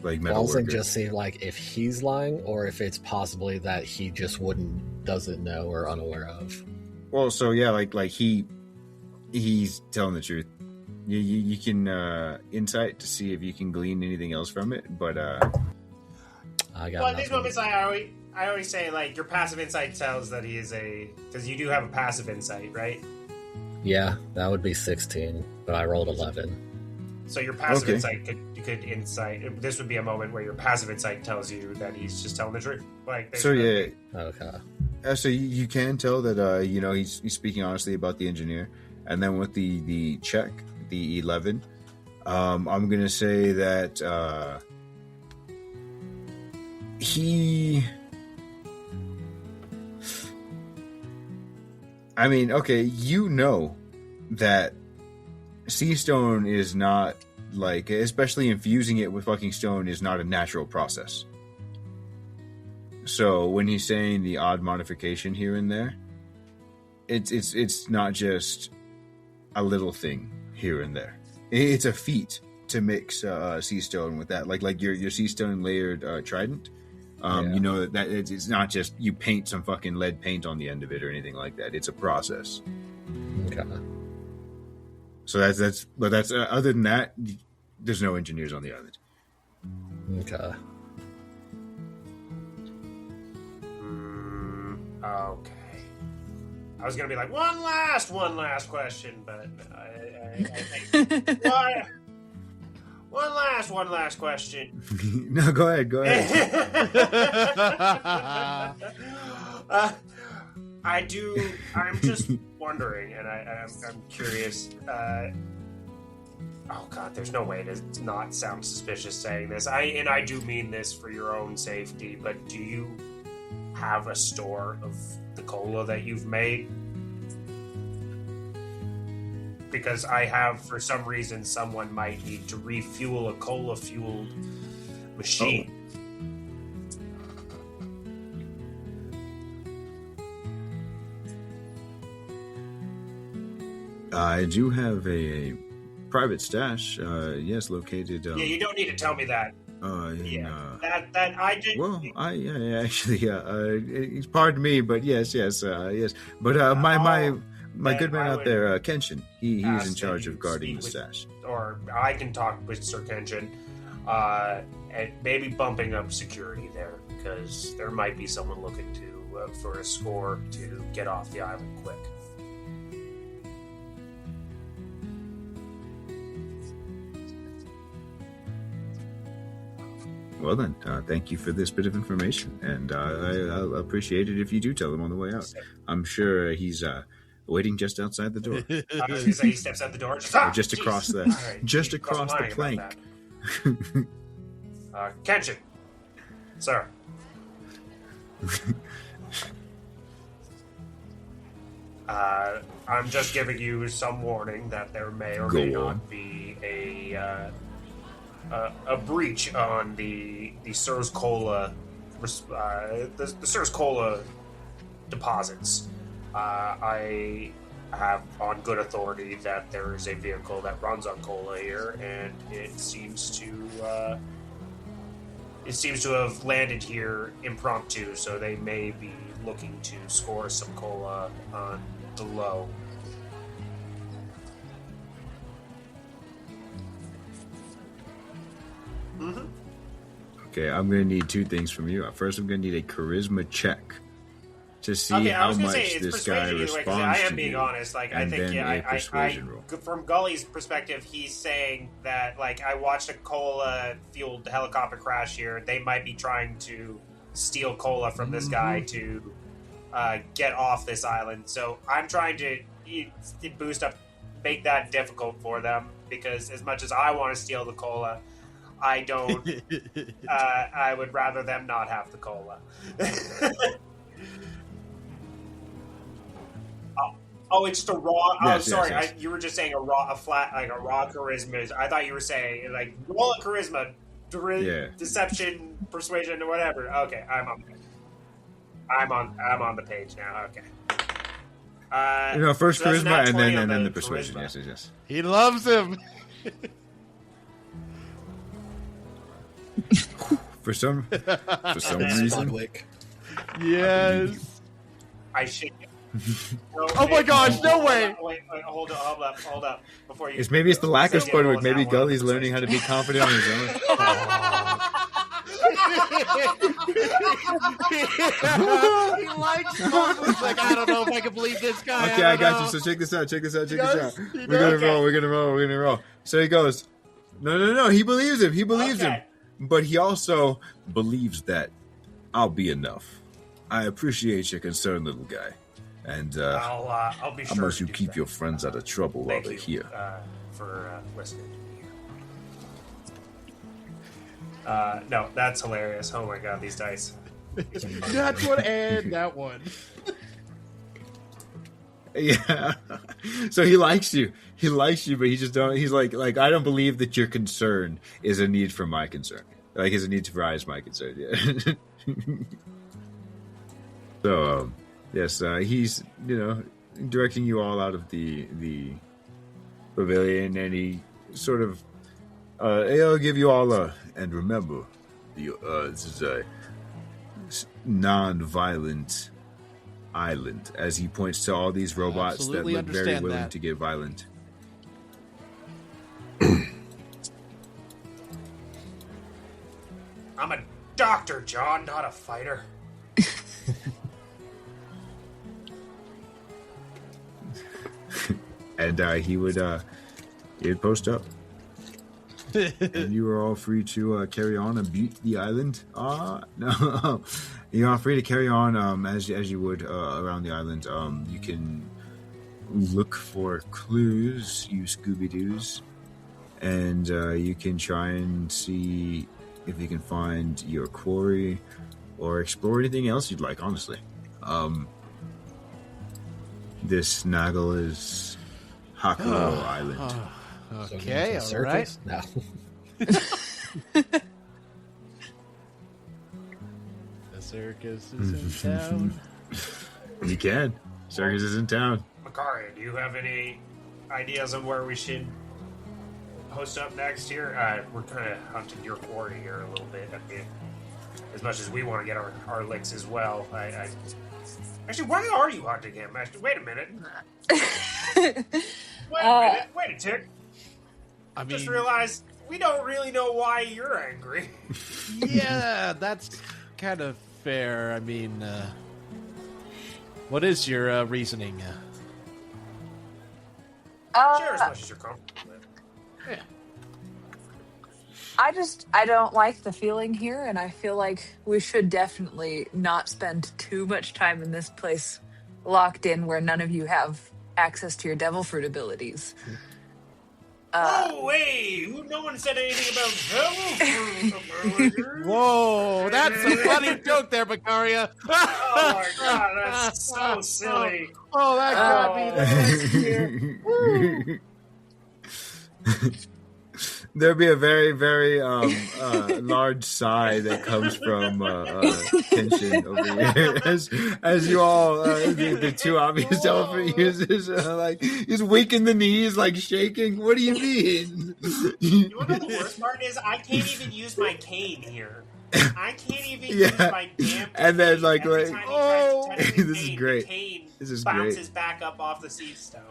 like metal Balls and worker. just see like if he's lying or if it's possibly that he just doesn't know or unaware of. Well, so yeah, like he's telling the truth. You can insight to see if you can glean anything else from it, but I got Well, at these nothing. moments, I always say, like, your passive insight tells that he is a... Because you do have a passive insight, right? Yeah, that would be 16, but I rolled 11. So your passive Okay. insight could insight... This would be a moment where your passive insight tells you that he's just telling the truth. Like, there's so no- yeah. Okay. So you can tell that he's speaking honestly about the engineer, and then with the check, the 11, I'm gonna say that he. I mean, okay, you know that sea stone is not like, especially infusing it with fucking stone is not a natural process. So when he's saying the odd modification here and there, it's not just a little thing here and there. It's a feat to mix sea stone with that, like your sea stone layered trident. Yeah. You know that it's not just you paint some fucking lead paint on the end of it or anything like that. It's a process. Okay. So that's other than that, there's no engineers on the island. Okay. Okay. I was gonna be like, one last question, but I think... One last question. No, go ahead. I'm just wondering, and I'm curious. Oh God, there's no way to not sound suspicious saying this. I do mean this for your own safety, but do you have a store of the cola that you've made? Because I have, for some reason, someone might need to refuel a cola-fueled machine. I do have a private stash. Yes, located. Yeah, you don't need to tell me that. That I did. Well, I actually, pardon me, but yes. But my good man I out would there, Kenshin, he is ask in that charge you of guarding the speak stash. Or I can talk with Sir Kenshin, and maybe bumping up security there, because there might be someone looking to for a score to get off the island quick. Well then, thank you for this bit of information, and I'll appreciate it if you do tell him on the way out. I'm sure he's waiting just outside the door, I was going to say he steps out the door, or just across the, Right, just he across the wasn't lying plank. about that. Kenshin, sir. I'm just giving you some warning that there may or may Go on. not be a breach on the Sirs Cola the Sirs Cola deposits. I have on good authority that there is a vehicle that runs on cola here, and it seems to have landed here impromptu, so they may be looking to score some cola on the low. Mm-hmm. Okay, I'm going to need two things from you. First, I'm going to need a charisma check to see Okay, I how was gonna say much it's this guy persuasion either way, 'cause responds I am to being you. honest. Like, I and think, then yeah, a persuasion roll. from Gully's perspective, he's saying that, like, I watched a cola-fueled helicopter crash here. They might be trying to steal cola from this guy to get off this island. So I'm trying to boost up, make that difficult for them, because as much as I want to steal the cola, I don't. I would rather them not have the cola. Oh, it's just a raw. Yes, sorry. yes. You were just saying a raw charisma. I thought you were saying like roll a charisma, deception, persuasion, or whatever. Okay, I'm on the page now. Okay. First so that's charisma nat and 20 then on the persuasion. charisma. Yes. He loves him. For some reason. Budwick. Yes. I shake it. No, Oh my gosh, no way! Wait, hold up. Before you. Maybe it's the lack of Spudwick. Maybe That one. Gully's learning how to be confident on his own. He likes Spudwick. Like, I don't know if I can believe this guy. Okay, I got you. So check this out. We're gonna roll. So he goes, no. He believes him. But he also believes that I'll be enough. I appreciate your concern, little guy. And I'll be sure. unless to you do keep that. your friends out of trouble while Thank they're you, here. for listening to me. No, that's hilarious. Oh my god, these dice. That's one and that one. Yeah. So he likes you, but he just don't. He's like I don't believe that your concern is a need for my concern. Like is a need to rise my concern. Yeah. So yes, he's directing you all out of the pavilion, and he sort of he'll give you all and remember, this is a non-violent island, as he points to all these robots Absolutely that look very understand willing that. to get violent. I'm a doctor, John, not a fighter. And he'd post up. And you are all free to carry on and beat the island. No, you are free to carry on as you would around the island. You can look for clues, you Scooby-Doos, and you can try and see if you can find your quarry or explore anything else you'd like. Honestly, this Naggle is Haku Island. Okay, all right. No. The circus is in town. You can. Circus is in town. Makari, do you have any ideas on where we should host up next here? We're kind of hunting your quarry here a little bit. I mean, as much as we want to get our licks as well. Actually, why are you hunting him? Actually, wait a minute. Wait a tick. I mean, Just realized we don't really know why you're angry. yeah, that's kind of fair. I mean, what is your reasoning? Share as much as you're comfortable with. Yeah. I don't like the feeling here, and I feel like we should definitely not spend too much time in this place locked in where none of you have access to your devil fruit abilities. Oh, wait! No one said anything about devil fruit. Whoa, that's a funny joke there, Bakaria. Oh my god, that's so silly. Oh, that got me there. There'll be a very, very large sigh that comes from tension over here as you all, the two obvious elephant users, like he's weak in the knees, like shaking. What do you mean? You want to know the worst part is I can't even use my cane here. I can't even use my damn cane. And then like Every time he tries to touch the this is cane, great. The cane This is bounces back up off the sea stone.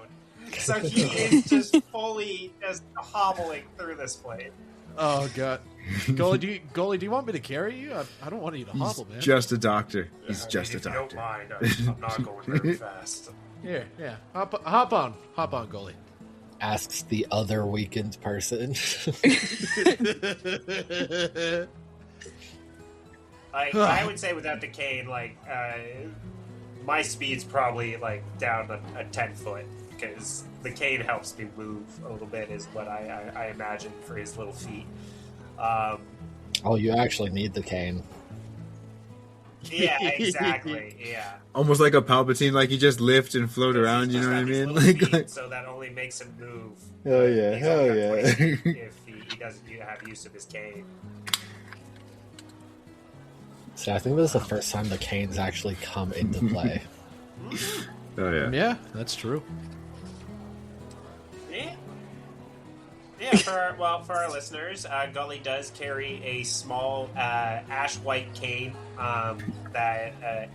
So he is just fully just hobbling through this place. Oh god, Goalie, do you want me to carry you? I don't want you to hobble, man. Just a doctor. He's just a if you don't doctor. mind, I'm not going very fast. Yeah. Hop on, Goalie. Asks the other weakened person. I would say without the cane, my speed's probably down a 10-foot because the cane helps me move a little bit, is what I imagine for his little feet. Oh, you actually need the cane. Yeah, exactly. Yeah. Almost like a Palpatine, like he just lift and float around. You know what I mean? Like, so that only makes him move. Hell yeah, He's hell only yeah. got 20 feet if he doesn't have use of his cane. See, I think this is the first time the canes actually come into play. Oh yeah. Yeah, that's true. Yeah. Yeah, for our listeners, Gully does carry a small ash white cane that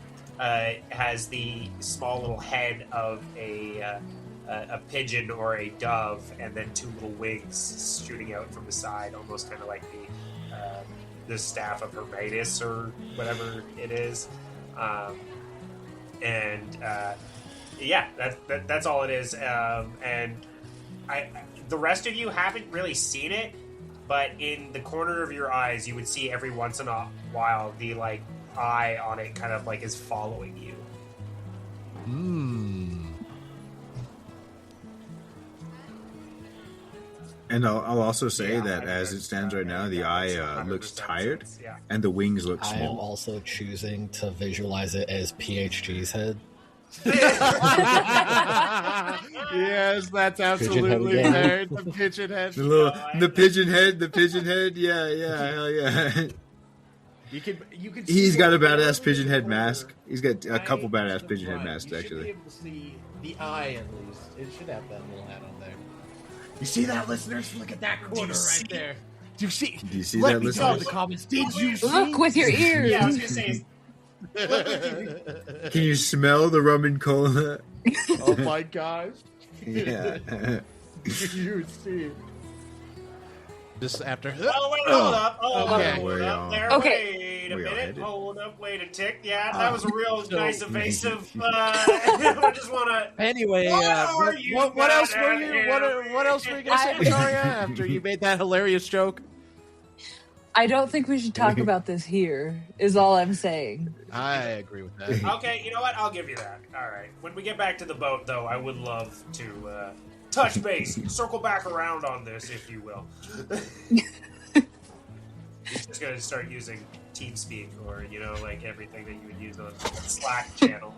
has the small little head of a pigeon or a dove, and then two little wings shooting out from the side, almost kind of like the staff of Hermetis or whatever it is. That's all it is. And the rest of you haven't really seen it, but in the corner of your eyes, you would see every once in a while the eye on it kind of is following you. And I'll also say that as it stands right now, the eye looks tired, and the wings look I am small. also choosing to visualize it as PHG's head. Yes, that's absolutely Pigeon head fair. The pigeon head. The pigeon head. Yeah, hell yeah. You can. He's got a badass pigeon head mask. He's got a couple badass pigeon head masks, You should actually. be able to see the eye at least. It should have that little hat on there. You see that, listeners? Look at that corner right there. Do you see? Do you see Let that, me know in listeners? the comments. Did you see? Look with your ears. Yeah, I was gonna say. Can you smell the rum and cola? Oh my gosh! Yeah. You see. Just after. Oh wait, hold up! Okay. Hold up there. Okay. Wait a We all minute. headed. Hold up. Wait a tick. Yeah, that was a real So- nice evasive. I just want to. Anyway, what else were you? What else were you gonna say, Victoria? After you made that hilarious joke, I don't think we should talk about this here, is all I'm saying. I agree with that. Okay, you know what? I'll give you that. All right. When we get back to the boat, though, I would love to touch base, circle back around on this, if you will. He's just gonna start using TeamSpeak or everything that you would use on the Slack channel.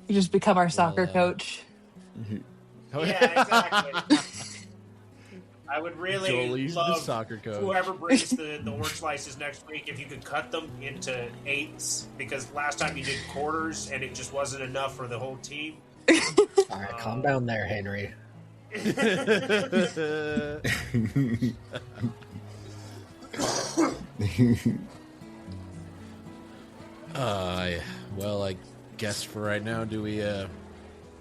You just become our soccer coach. Yeah, exactly. I would really Jolie's the love soccer coach. whoever brings the orange slices next week, if you could cut them into eighths, because last time you did quarters and it just wasn't enough for the whole team. All right, calm down there, Henry. Well, I guess for right now, do we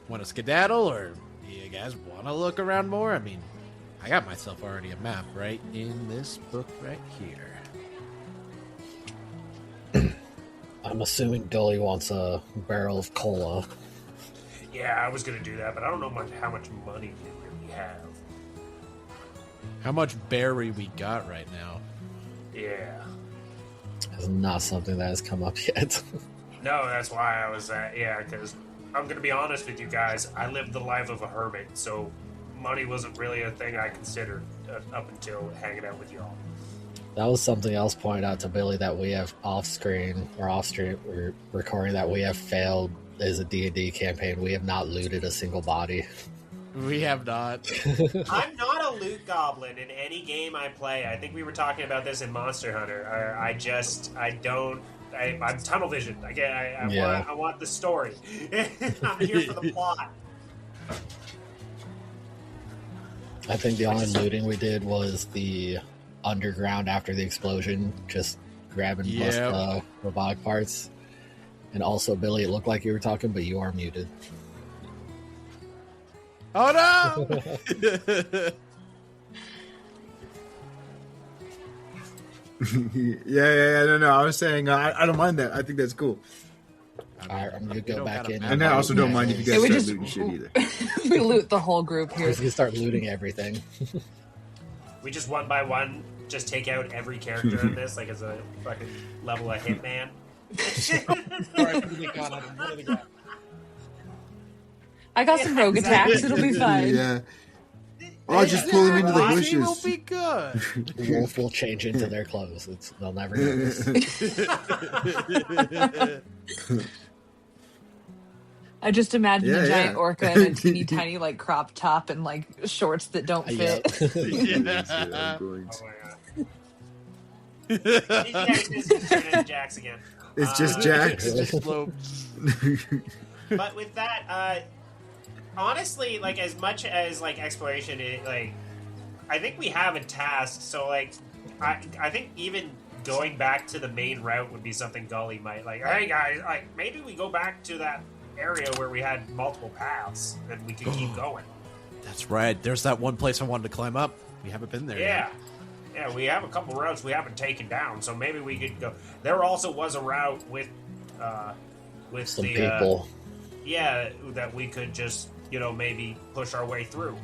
want to skedaddle, or do you guys want to look around more? I mean, I got myself already a map right in this book right here. I'm assuming Dolly wants a barrel of cola. Yeah, I was going to do that, but I don't know how much money we really have. How much berry we got right now? Yeah. It's not something that has come up yet. No, that's why I was because I'm going to be honest with you guys. I lived the life of a hermit, so money wasn't really a thing I considered up until hanging out with y'all. That was something else pointed out to Billy, that we have off-screen or off-stream recording that we have failed as a D&D campaign. We have not looted a single body. We have not. I'm not a loot goblin in any game I play. I think we were talking about this in Monster Hunter. I'm tunnel vision. I want the story. I'm here for the plot. I think the only looting we did was the underground after the explosion, just grabbing most robotic parts. And also, Billy, it looked like you were talking, but you are muted. Oh no! No. I was saying I don't mind that. I think that's cool. All right, I'm gonna go back in. And I also don't mind if you guys we start just- looting shit either. We loot the whole group here. We're gonna start looting everything. We just one by one just take out every character in this, like as a fucking level of Hitman. All right, what do we got? What do we got? I got some rogue attacks. It'll be fine. Yeah. I'll just pull him into the It will bushes. be good. Wolf will change into their clothes. They'll never notice. I just imagine Yeah, a giant yeah. orca in a teeny tiny crop top and shorts that don't fit. I'm going Oh to- my god. He's turning into Jax again. It's just Jax. Just slow. But with that, honestly, like, as much as, like, exploration, I think we have a task, so, like, I think even going back to the main route would be something Gully might, like, hey, guys, like, maybe we go back to that area where we had multiple paths, and we can keep going. That's right. There's that one place I wanted to climb up. We haven't been there yet. Yeah, we have a couple routes we haven't taken down, so maybe we could go. There also was a route with Some the people. that we could just, maybe push our way through.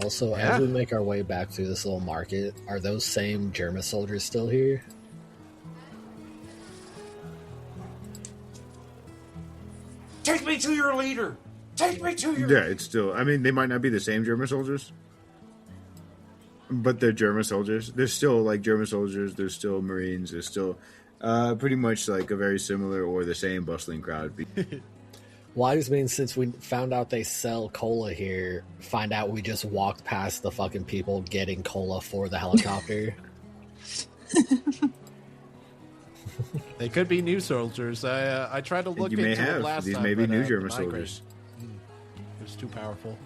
Also, Yeah. as we make our way back through this little market, are those same German soldiers still here? Take me to your leader. Take me to your. Yeah, it's still. I mean, they might not be the same German soldiers, but they're German soldiers. They're still like German soldiers. They're still Marines. They're still pretty much like a very similar or the same bustling crowd. Well, I just mean since we found out they sell cola here, find out we just walked past the fucking people getting cola for the helicopter. They could be new soldiers. I tried to look You into may it have. last These time. may be but, new German migraine. soldiers. It was too powerful.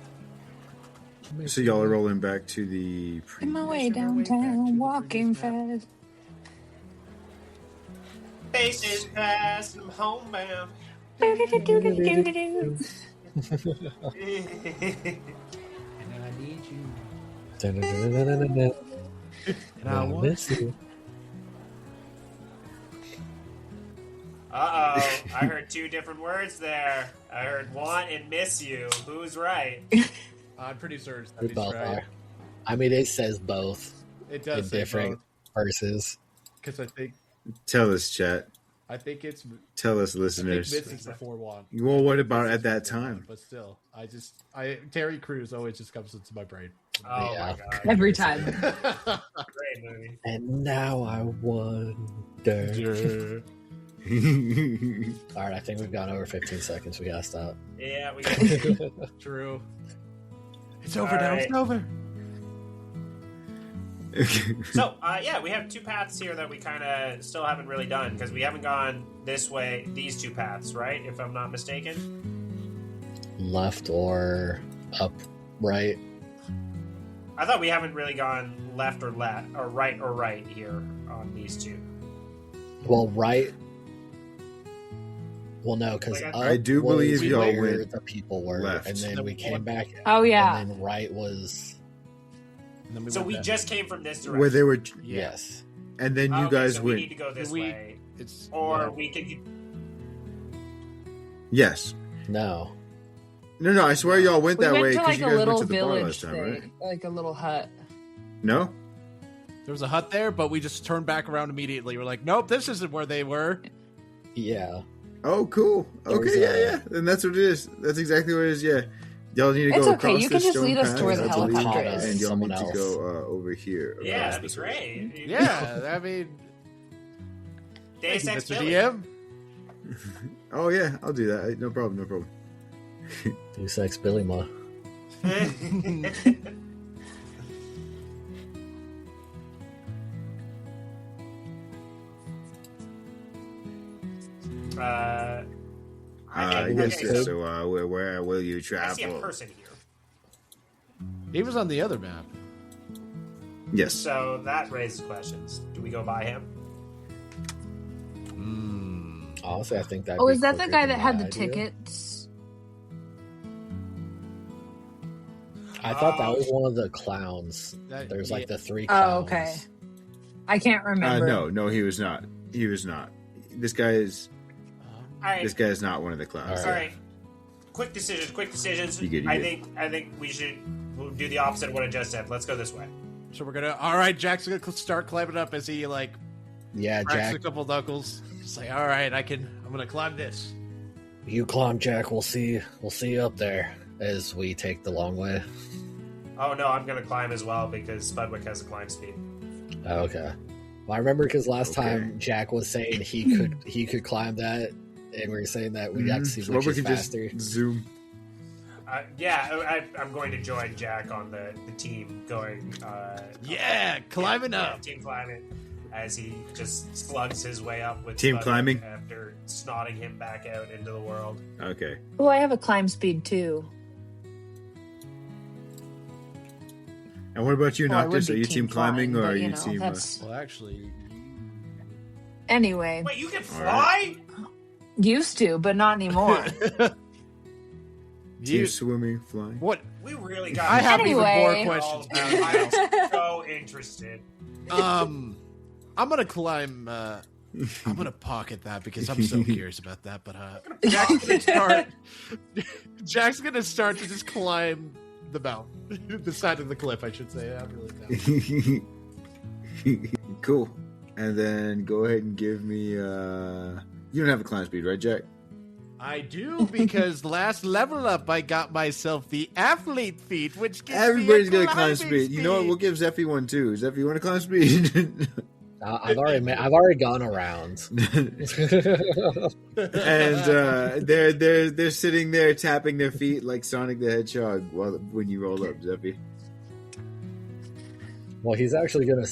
So y'all are rolling back to the. On my way Making our way back to downtown, the walking previous fast. Faces fast, I'm homebound. Do-do-do-do-do-do-do. And I need you. Da-da-da-da-da-da-da. And I want miss you. Uh-oh, I heard two different words there. I heard want and miss you. Who's right? I'm pretty certain We he's both right. are. I mean, it says both It in does say different verses. because Tell us, chat. I think it's Tell us, I think listeners. miss is before want. Well, what about Miss at is that before want, time? But still, Terry Crews always just comes into my brain. Oh Yeah. my god. Every time. Great movie. And now I wonder. All right, I think we've gone over 15 seconds. We gotta stop. Yeah, we got True. It's over All now. right. It's over. So, we have two paths here that we kind of still haven't really done because we haven't gone this way, these two paths, right? If I'm not mistaken. Left or up, right? I thought we haven't really gone left or right here on these two. Well, right. Well, no, because Like, I do believe y'all where went the people were, left. and then we came back. Oh, yeah. And then right was And then So went we back. just came from this direction. Where they were, yes. and then you Okay, guys so we went. need to go this We- way, It's or we could. Yes. No. No, I swear y'all went We that went way to because like you a guys went little to the bar village last time, thing, right? like a little hut. No. There was a hut there, but we just turned back around immediately. We're like, nope, this isn't where they were. Yeah. Oh, cool. There was Okay, a- yeah. Then that's what it is. That's exactly what it is. Yeah. Y'all need to It's go okay, across you this can just stone lead us path, to where the I believe, helicopter is. and y'all Someone need to else. go over here. Yeah, across that'd be this way. great. Yeah, I mean, Deus thank Ex you, Mr. Billy. DM. Oh yeah, I'll do that. No problem. Do sex Billy Ma. I think, Yes. okay, Yes. so So, where will you I see a travel? person here. He was on the other map. Yes. So that raises questions. Do we go by him? Honestly, I think that. Oh, is that the guy that had the tickets? I thought that was one of the clowns. That- There's like the three Oh, clowns. okay. I can't remember. No, he was not. He was not. This guy is. All right. This guy is not one of the clowns. All All right. Quick decisions. You good, you I good. think we'll do the opposite of what I just said. Let's go this way. So we're gonna. All right, Jack's gonna start climbing up as he like Yeah, cracks Jack. a couple knuckles. It's like, all right, I'm gonna climb this. You climb, Jack. We'll see you up there as we take the long way. Oh no, I'm gonna climb as well because Spudwick has a climb speed. Oh, okay. Well, I remember because last Okay. time Jack was saying he could climb that, and we were saying that we got to see So which we is could faster. just zoom. I'm going to join Jack on the team going. Yeah, climbing yeah, up. team climbing. as he just slugs his way up with Team Spudder climbing? after snotting him back out into the world. Okay. Oh, I have a climb speed too. And what about you, Well, I would Noctis? be Are you team climbing flying, or but, are you know, team? that's... Well, actually, Anyway, Wait, you can fly? right. used to, but not anymore. Team you, swimming, flying. what? We really got. I have even more Anyway. questions. I'm so interested. I'm gonna climb. I'm gonna pocket that because I'm so curious about that. But Jack's gonna start. Jack's gonna start to just climb the mountain, the side of the cliff, I should say. I'm really down. Cool. And then go ahead and give me. You don't have a climb speed, right, Jack? I do because last level up, I got myself the athlete feat, which gives Everybody's me a got a climb speed. You know what? We'll give Zeffy one too. Zeffy, you want a climb speed? I've already gone around. And they're sitting there tapping their feet like Sonic the Hedgehog when you roll up, Zeffy. Well, he's actually gonna.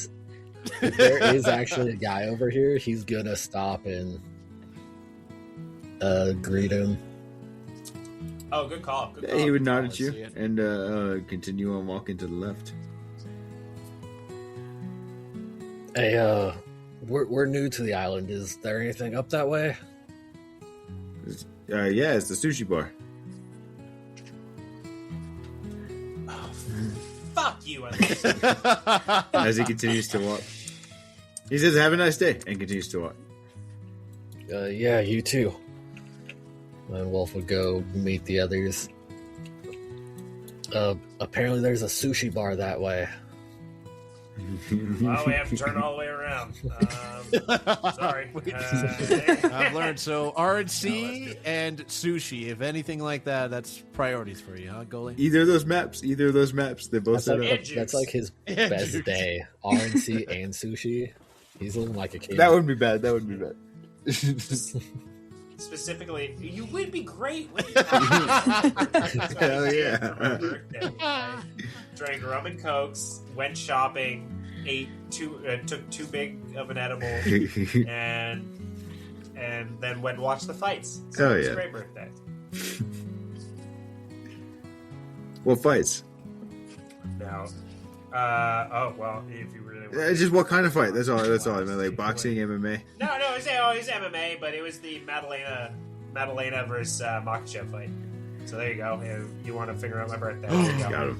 If there is actually a guy over here, he's gonna stop and greet him. Oh, good call. Good call. He would nod Let's at you see it. and continue on walking to the left. Hey, we're new to the island. Is there anything up that way? Yeah, it's the sushi bar. Fuck you. As he continues to walk. He says, "Have a nice day," and continues to walk. Yeah, you too. And Wolf would go meet the others. Apparently there's a sushi bar that way. Well, we have to turn all the way around. Sorry. I've learned so RNC and sushi. If anything like that, that's priorities for you, huh, Goalie? Either of those maps. They're both That's set like, up. Juice. that's like his Yeah, best juice. day. RNC and sushi. He's living like a king. That wouldn't be bad. Specifically, you would be great. Hell yeah. I drank rum and cokes, went shopping, took too big of an edible, and then went and watched the fights. So Hell it was yeah. a great birthday. What fights? Now, oh well, if you really want. Just what kind of fight? That's all I meant. Like boxing, MMA. No, it was MMA, but it was the Madalena versus Makachev fight. So there you go. If you want to figure out my birthday, there you go. Got him.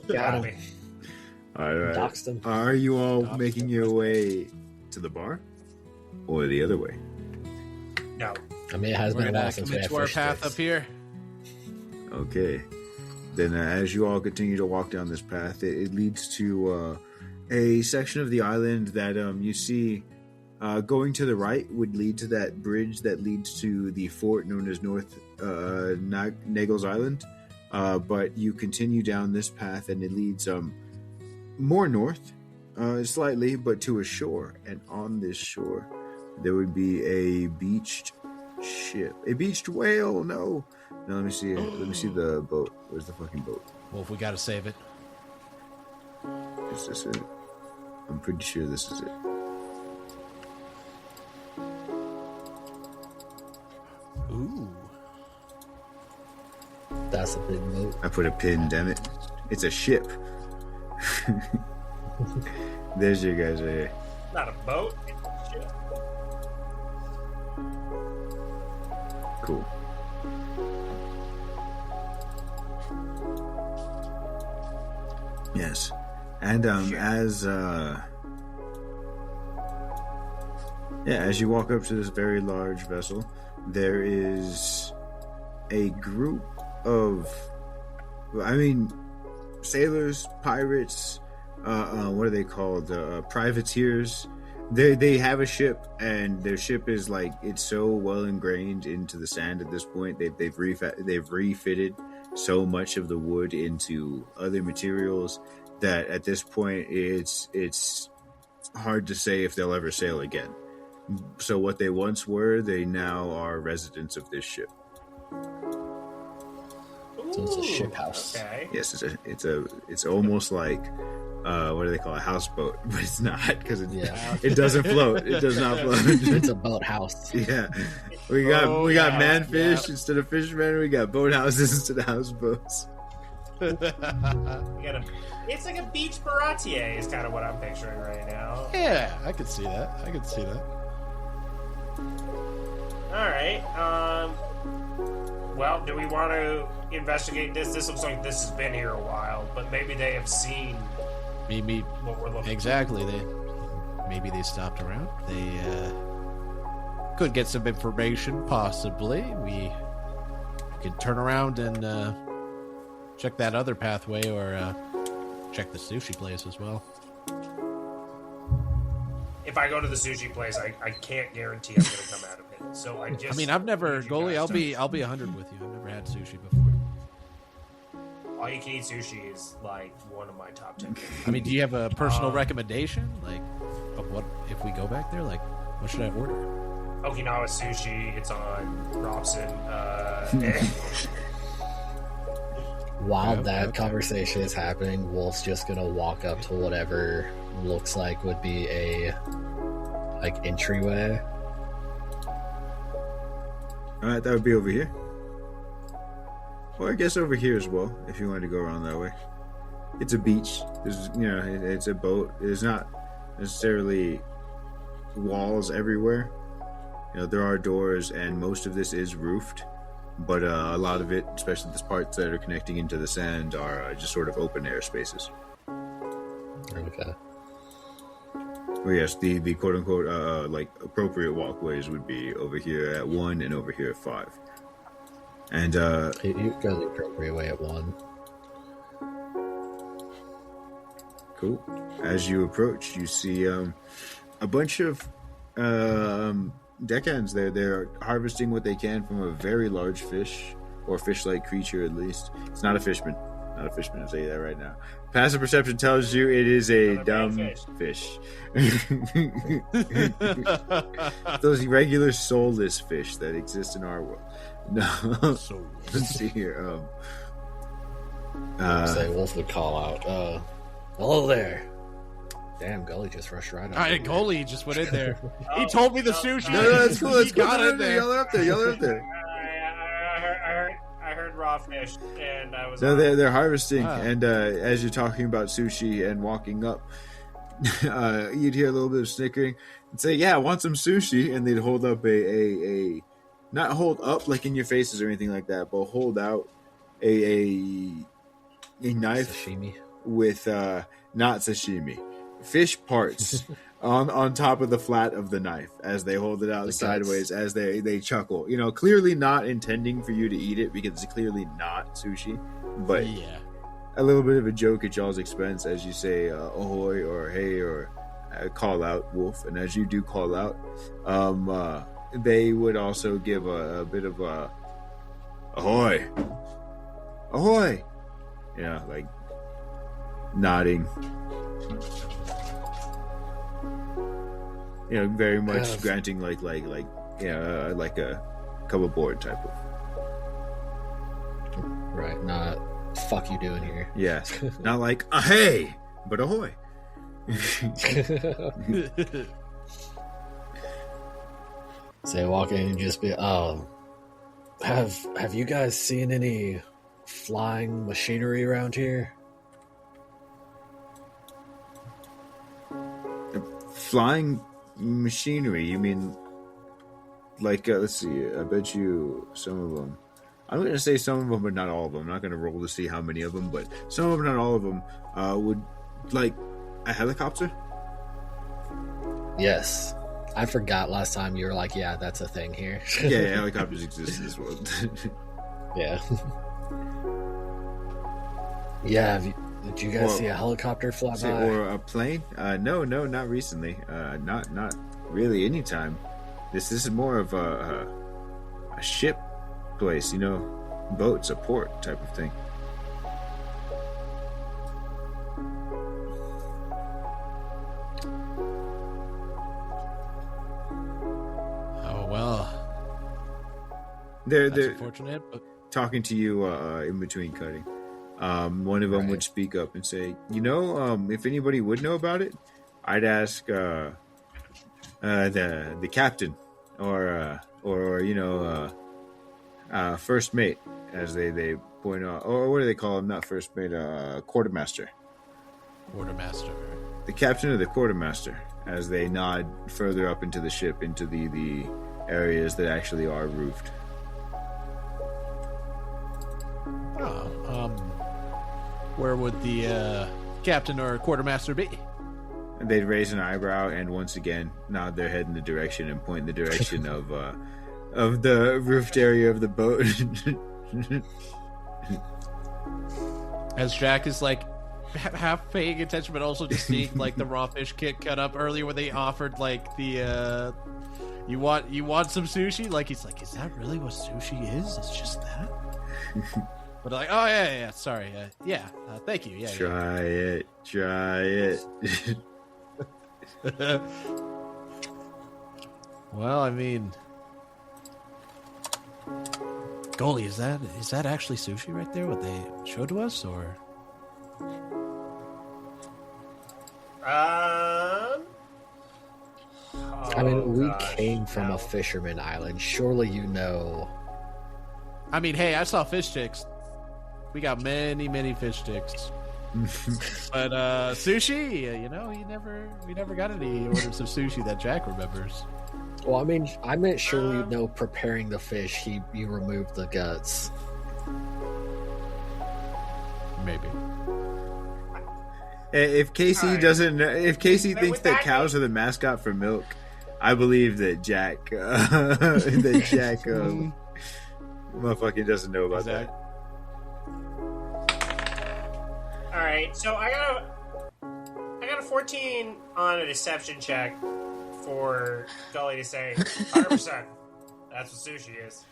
Got me. him. All right. Doxed him. Are you all Doxed making him. your way to the bar, or the other way? No. I mean, it has We're been a gonna while since we commit had to our first path dates. up here. Okay. Then as you all continue to walk down this path, it leads to a section of the island that you see going to the right would lead to that bridge that leads to the fort known as North Naggles Island. But you continue down this path and it leads more north, slightly, but to a shore. And on this shore, there would be a beached ship. A beached whale, no. Now let me see the boat. Where's the fucking boat? Wolf, we gotta save it. Is this it? I'm pretty sure this is it. Ooh. That's a big boat. I put a pin, damn it. It's a ship. There's your guys right here. Not a boat. It's a ship. Cool. Yes. And as you walk up to this very large vessel, there is a group of, sailors, pirates, what are they called? Privateers. They have a ship, and their ship is like, it's so well ingrained into the sand at this point. They've refitted so much of the wood into other materials that at this point it's hard to say if they'll ever sail again. So what they once were, they now are residents of this ship. So it's a ship house. Okay. Yes, it's almost like what do they call it? A houseboat, but it's not because Yeah. it doesn't float. It does not float. It's a boathouse. Yeah, we got manfish yeah. instead of fishermen. We got boathouses instead of houseboats. It's like a beach baratier is kind of what I'm picturing right now. Yeah, I could see that. All right. Well, do we want to investigate this? This looks like this has been here a while, but maybe they have seen Maybe what we're looking exactly. Maybe they stopped around. They could get some information, possibly. We could turn around and check that other pathway, or check the sushi place as well. If I go to the sushi place, I can't guarantee I'm going to come out of it. So I just. I mean, I've never, need you Goalie. guys I'll be 100 with you. I've never had sushi before. all you can eat sushi is like one of my top 10. I mean, do you have a personal recommendation, like, of what if we go back there? Like, what should I order? Okinawa sushi. It's on Robson. While Yeah, that okay. conversation is happening, Wolf's just gonna walk up to whatever looks like would be a entryway. All right, that would be over here. Or I guess over here as well, if you wanted to go around that way. It's a beach. There's, it's a boat. There's not necessarily walls everywhere. There are doors, and most of this is roofed. But a lot of it, especially the parts that are connecting into the sand, are just sort of open air spaces. Okay. Well, yes, the quote unquote appropriate walkways would be over here at 1 and over here at 5. And You go the appropriate way at 1. cool. As you approach, you see a bunch of deckhands there. They're harvesting what they can from a very large fish, or fish-like creature at least. It's not a fishman. Not a fishman, I'll tell you that right now. Passive perception tells you it is a Another dumb bad fish. Those regular soulless fish that exist in our world. No. So Let's see here. Say Wolf would call out, hello there. Damn, Gully just rushed right up. Goalie just went in there. He Oh, told me the no, sushi. No, that's cool. That's He cool. got in there. Y'all are up there. Y'all are up there. I heard raw fish, and I was. No, they're harvesting, Wow. and as you're talking about sushi and walking up, you'd hear a little bit of snickering and say, "Yeah, I want some sushi," and they'd hold up a not hold up like in your faces or anything like that, but hold out a knife Sashimi. with not sashimi, fish parts on top of the flat of the knife as they hold it out The guts. sideways as they chuckle. Clearly not intending for you to eat it because it's clearly not sushi, but Yeah. a little bit of a joke at y'all's expense as you say ahoy or hey or call out Wolf. And as you do call out, they would also give a bit of a ahoy, ahoy, like nodding. Very much granting like a cup of board type of. Right, not fuck you doing here. Yeah, not like a hey, but ahoy. Say walk in and just be, have you guys seen any flying machinery around here? Flying machinery? You mean like let's see, I bet you some of them, I'm going to say some of them but not all of them. I'm not going to roll to see how many of them, but some of them, not all of them, would like a helicopter. Yes. I forgot last time you were like, yeah, that's a thing here. Yeah, helicopters exist in this world. Yeah. Yeah, did you guys Or- see a helicopter fly by? Or a plane? No, not recently. Not really any time. This is more of a ship place, boats, a port type of thing. Oh well. They're That's unfortunate, but talking to you in between cutting. One of them would speak up and say, if anybody would know about it, I'd ask the captain or first mate, as they point out, or what do they call him? Not first mate, quartermaster. Quartermaster. The captain or the quartermaster, as they nod further up into the ship, into the areas that actually are roofed. Where would the captain or quartermaster be? And they'd raise an eyebrow and once again nod their head in the direction and point in the direction of the roofed area of the boat. As Jack is like half paying attention, but also just seeing like the raw fish kit cut up earlier when they offered like the you want some sushi? Like he's like, is that really what sushi is? It's just that. But like, oh yeah, sorry, thank you, yeah. Try it. Well, I mean, Goalie, is that actually sushi right there? What they showed to us, or? I mean, we came from a fisherman island. Surely you know. I mean, hey, I saw fish sticks. We got many fish sticks. But sushi, we never got any orders of sushi that Jack remembers. Well, I mean, I meant surely you know preparing the fish, you remove the guts. Maybe. If Casey thinks that cows are the mascot for milk, I believe that Jack motherfucking doesn't know about that. All right, so I got a 14 on a deception check for Gully to say 100%. That's what sushi is.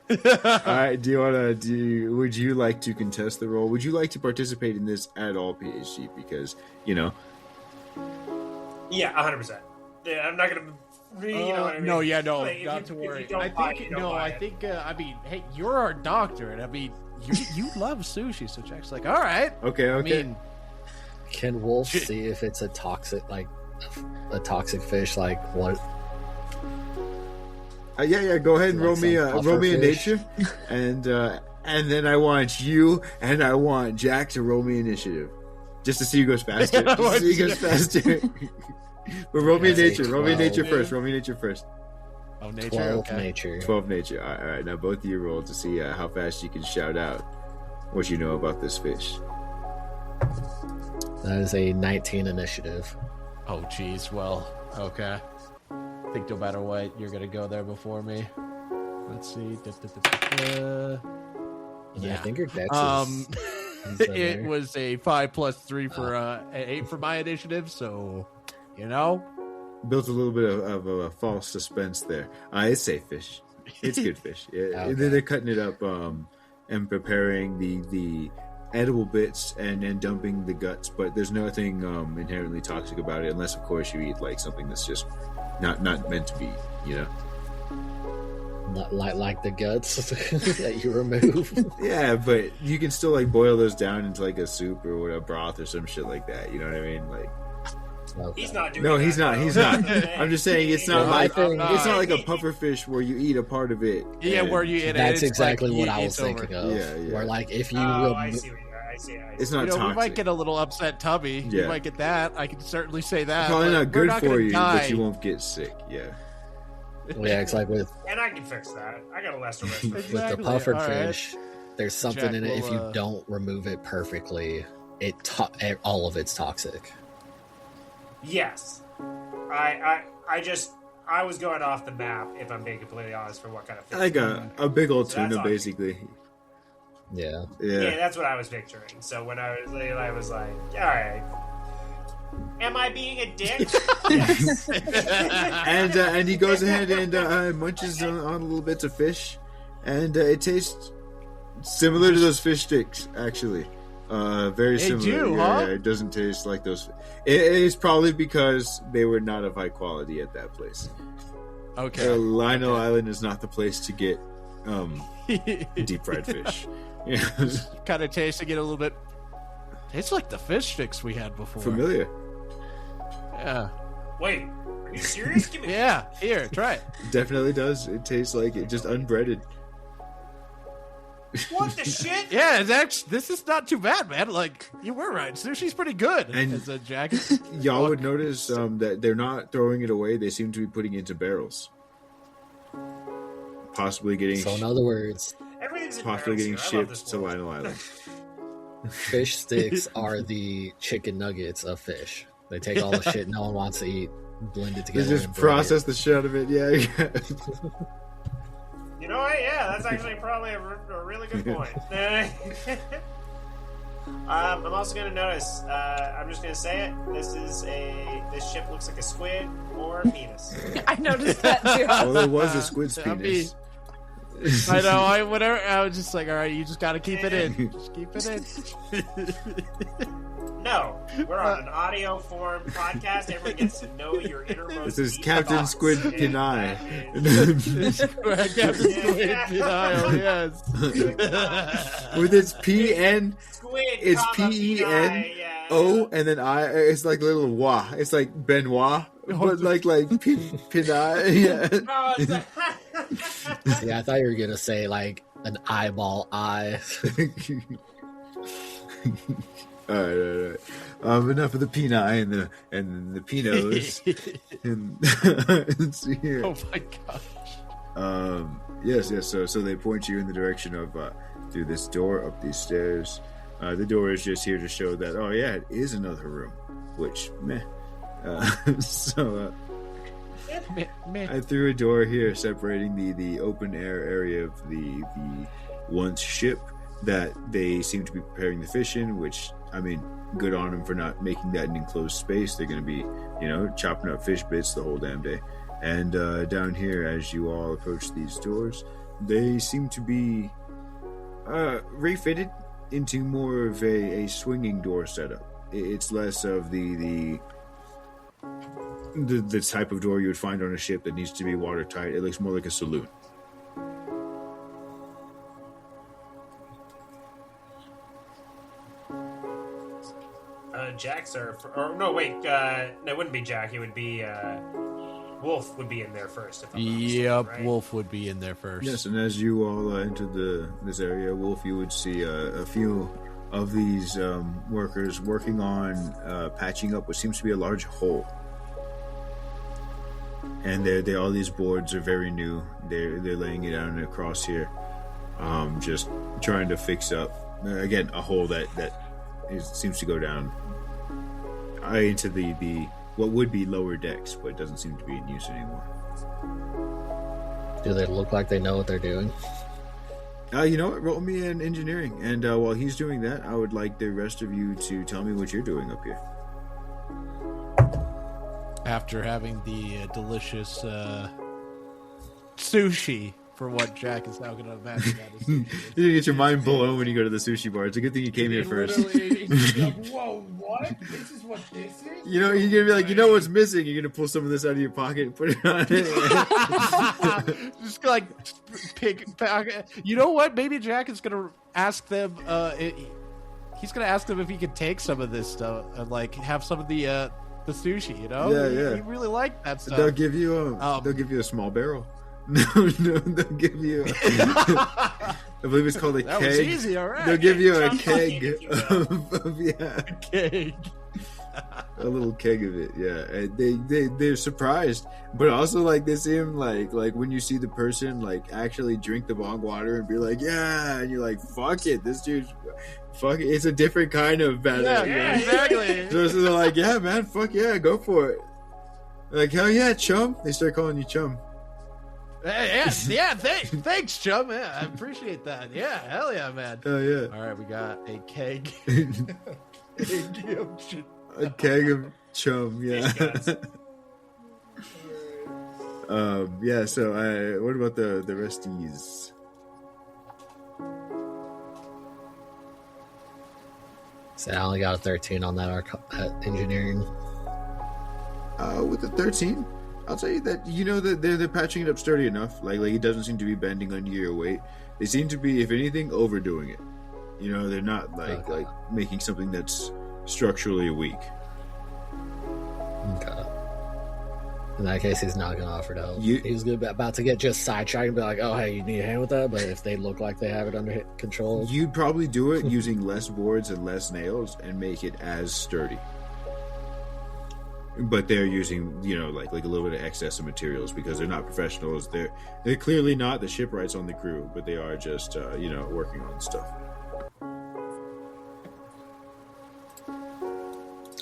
All right, would you like to contest the roll? Would you like to participate in this at all, PhD? Because, Yeah, 100%. Yeah, I'm not going to... You know what I mean? No, no, like, not to worry. I mean, hey, you're our doctor, and I mean, you love sushi, so Jack's like, all right. Okay. I mean, can Wolf see if it's a toxic fish? Like what? Yeah. Go ahead and roll me a nature, and then I want you and I want Jack to roll me initiative, just to see who goes faster. But roll me nature. Roll me nature first. Oh, nature. 12 okay. nature. 12 nature. All right. Now both of you roll to see how fast you can shout out what you know about this fish. That is a 19 initiative. Oh, geez. Well, okay. I think no matter what, you're gonna go there before me. Let's see. Yeah, I think your dex is. It was a 5 plus 3 for an 8 for my initiative, so Built a little bit of a false suspense there. It's safe fish. It's good fish. Okay. They're cutting it up and preparing the edible bits and dumping the guts, but there's nothing inherently toxic about it, unless of course you eat like something that's just not meant to be, Not like the guts that you remove. Yeah, but you can still like boil those down into like a soup or a broth or some shit like that. You know what I mean? Like, Okay. he's not doing no, that. he's not. I'm just saying it's not like it's not like a a puffer fish where you eat a part of it. Yeah, where you eat it. That's it's exactly like what I was it's over. thinking of. Yeah. Where like if you I see what you're. I see. It's not toxic. We might get a little upset tummy. Yeah. You might get that. I can certainly say that. Probably but not we're good not for gonna you, die. but you won't get sick. Yeah. Yeah, it's like with And I can fix that. I got a lesser risk. the Exactly. puffered All right. fish. There's something Jack in it. If will, you don't remove it perfectly, all of it's toxic. Yes. I was going off the map, if I'm being completely honest, for what kind of fish. Like a big old So that's tuna, on- basically. Yeah. Yeah, that's what I was picturing. So when I was like, all right. Am I being a dick? Yes. And he goes ahead and munches on little bits of fish, and it tastes similar to those fish sticks, actually. Very They similar. do, Yeah, huh? it doesn't taste like those. It is probably because they were not of high quality at that place. Okay. Lionel Island is not the place to get deep fried fish. Yeah. Kind of tasting it a little bit. Tastes like the fish sticks we had before. Familiar. Yeah. Wait, are you serious? Give me. Yeah. Here, try it. Definitely does. It tastes like it, just unbreaded. What the shit? Yeah, it's actually, this is not too bad, man. Like, you were right. Sushi's pretty good. And as a jacket. Y'all would notice that they're not throwing it away. They seem to be putting it into barrels. Possibly getting So in other words, Everything's in possibly getting barrels here. I love shipped this to world. Lionel Island. fish sticks are the chicken nuggets of fish. They take all the shit no one wants to eat, blend it They together. just and bread process it. the shit out of it. Yeah. You know what? Yeah, that's actually probably a really good point. I'm also going to notice. I'm just going to say it. This ship looks like a squid or a penis. I noticed that too. Well, there was a squid's I mean, penis. I know. I was just like, all right, you just got to keep it in. Just keep it in. No, we're on an audio form podcast. Everyone gets to know your innermost. This is deep Captain thoughts. Squid And Pinai. Captain Squid denial, yes. With its PN, Squid, it's comma, PEN, Pinai, yeah. O, and then I. It's like little wa. It's like Benoit, but like Pinai. Yeah. Oh, it's like, Yeah, I thought you were gonna say like an eyeball eye. All right. Enough of the Pinai and the Pinos. And let's see here. Oh my gosh. Yes. So they point you in the direction of through this door up these stairs. The door is just here to show that it is another room, which meh. Man. I threw a door here separating the open air area of the once ship that they seem to be preparing the fish in, which, I mean, good on them for not making that an enclosed space. They're going to be, chopping up fish bits the whole damn day. And down here, as you all approach these doors, they seem to be refitted into more of a swinging door setup. It's less of the type of door you would find on a ship that needs to be watertight. It looks more like a saloon. Jack, sir. Or no, wait. It wouldn't be Jack. It would be Wolf. Would be in there first. If I'm not mistaken, Yep, right? Wolf would be in there first. Yes, and as you all enter this area, Wolf, you would see a few of these workers working on patching up what seems to be a large hole. And they all these boards are very new. They're laying it out across here, just trying to fix up again a hole that seems to go down into the what would be lower decks, but it doesn't seem to be in use anymore. Do they look like they know what they're doing? You know what? Roll me in engineering, and while he's doing that, I would like the rest of you to tell me what you're doing up here. After having the delicious sushi, for what Jack is now going to imagine that is. You're gonna get your mind blown when you go to the sushi bar. It's a good thing you came here first. Whoa, what? This is what this is? You're gonna be like, what's missing? You're gonna pull some of this out of your pocket and put it on it. Just like pick. You know what? Maybe Jack is going to ask them. He's going to ask them if he can take some of this stuff and like have some of the sushi. Yeah. He really liked that stuff. They'll give you a small barrel. No, they'll give you. I believe it's called a That keg. was easy, all right. They'll give you a Chum keg bucket, if you of Keg. a little keg of it. Yeah, and they're surprised, but also like they seem like when you see the person like actually drink the bong water and be like, yeah, and you're like, fuck it, this dude's fuck it. It's a different kind of badass. Yeah, exactly. So they're like, yeah, man, fuck yeah, go for it. Like, hell yeah, chum. They start calling you chum. Thanks, chum. Yeah, I appreciate that. Yeah, hell yeah, man. Oh yeah. All right, we got a keg. A keg of chum, yeah. Yeah, so what about the resties? So I only got a 13 on that engineering. With the 13, I'll tell you that that they're patching it up sturdy enough. Like it doesn't seem to be bending under your weight. They seem to be, if anything, overdoing it. You know, they're not like Okay. making something that's structurally weak. Okay. In that case, he's not going to offer to help. You- He's about to get just sidetracked and be like, oh, hey, you need a hand with that? But if they look like they have it under control... You'd probably do it using less boards and less nails and make it as sturdy. But they're using, you know, like a little bit of excess of materials because they're not professionals. They're clearly not the shipwrights on the crew, but they are just, you know, working on stuff.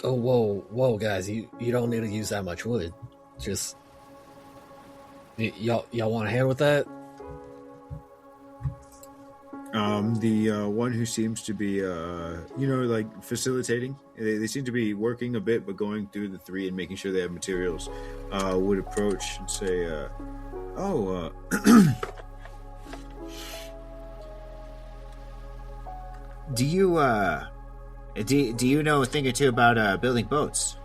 Oh, whoa, guys, you don't need to use that much wood. Just... Y'all want a hand with that? The one who seems to be, you know, like facilitating, they seem to be working a bit, but going through the three and making sure they have materials, would approach and say, do you know a thing or two about building boats?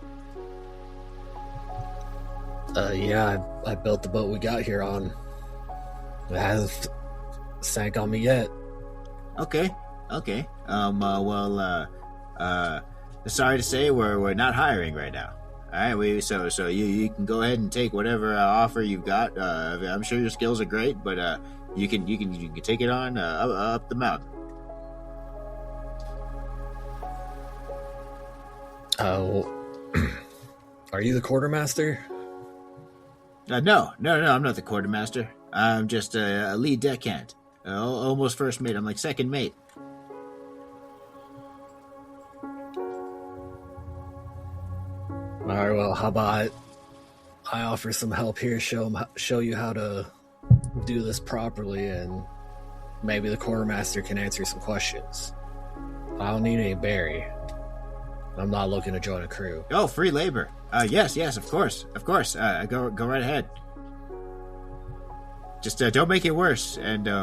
Yeah, I built the boat we got here on. It hasn't sank on me yet. Okay. Sorry to say we're not hiring right now. All right, so you can go ahead and take whatever offer you've got. I'm sure your skills are great, but you can take it on up the mountain. Are you the quartermaster? No, I'm not the quartermaster. I'm just a lead deckhand. Almost first mate. I'm like second mate. All right, well, how about I offer some help here, show you how to do this properly, and maybe the quartermaster can answer some questions. I don't need any berry. I'm not looking to join a crew. Oh, free labor. Yes, of course. Go right ahead. Just don't make it worse. And you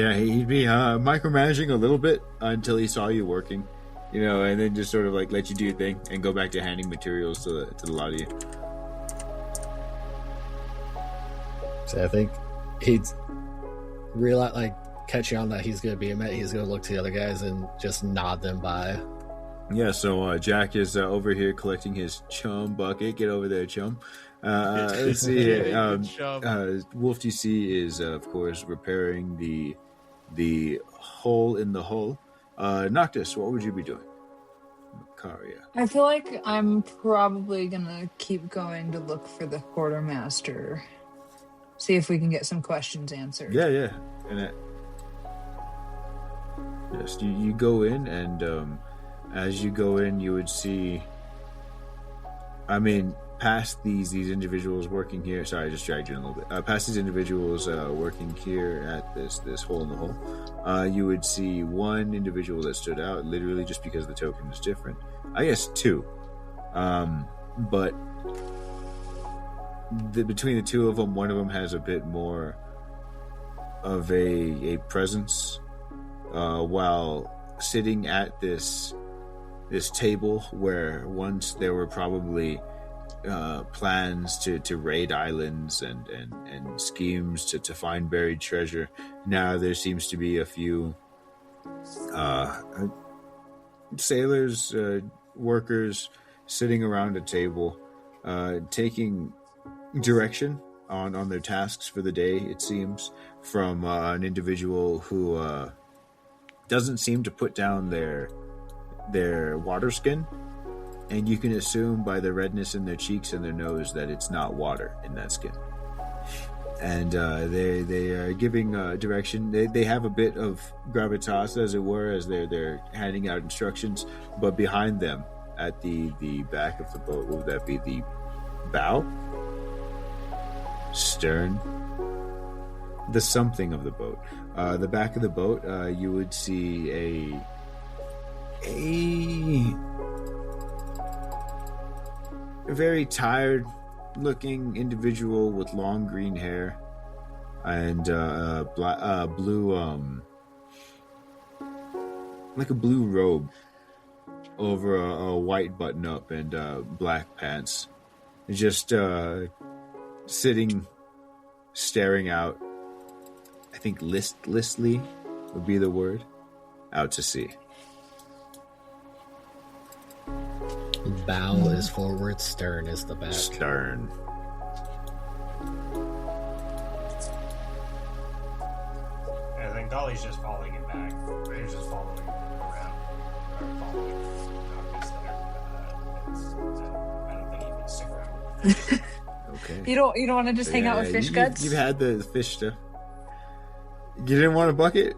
know, he'd be micromanaging a little bit until he saw you working, you know, and then just sort of like let you do your thing and go back to handing materials to the lot of you. So I think he'd realize, like, catching on that he's going to be a mate. He's going to look to the other guys and just nod them by. Yeah, so Jack is over here collecting his chum bucket. Get over there, chum. Let's see here. Wolf TC is, of course, repairing the hole in the hull. Noctis, what would you be doing? Makaria. I feel like I'm probably gonna keep going to look for the quartermaster. See if we can get some questions answered. Yeah. And yes, you go in, and as you go in, you would see. I mean, past these individuals working here. Sorry, I just dragged you in a little bit. Past these individuals working here at this hole in the hole, you would see one individual that stood out, literally just because the token is different. I guess two, but between the two of them, one of them has a bit more of a presence, while sitting at this table where once there were probably plans to raid islands and schemes to find buried treasure. Now there seems to be a few sailors, workers sitting around a table, taking direction on their tasks for the day, it seems, from an individual who doesn't seem to put down their water skin, and you can assume by the redness in their cheeks and their nose that it's not water in that skin. And they are giving direction. They have a bit of gravitas, as it were, as they're handing out instructions. But behind them, at the back of the boat, what would that be? The bow? Stern? The something of the boat. The back of the boat, you would see a very tired looking individual with long green hair and blue like a blue robe over a white button up and black pants, just sitting staring out, I think listlessly, would be the word. Out to sea. Bow is forward, stern is the back. Stern. And then Gully's just following it back. He's just following around. Or following Naggles there. I don't think he can stick around. Okay. You don't want to just hang out with fish guts? You've had the fish stuff. You didn't want a bucket?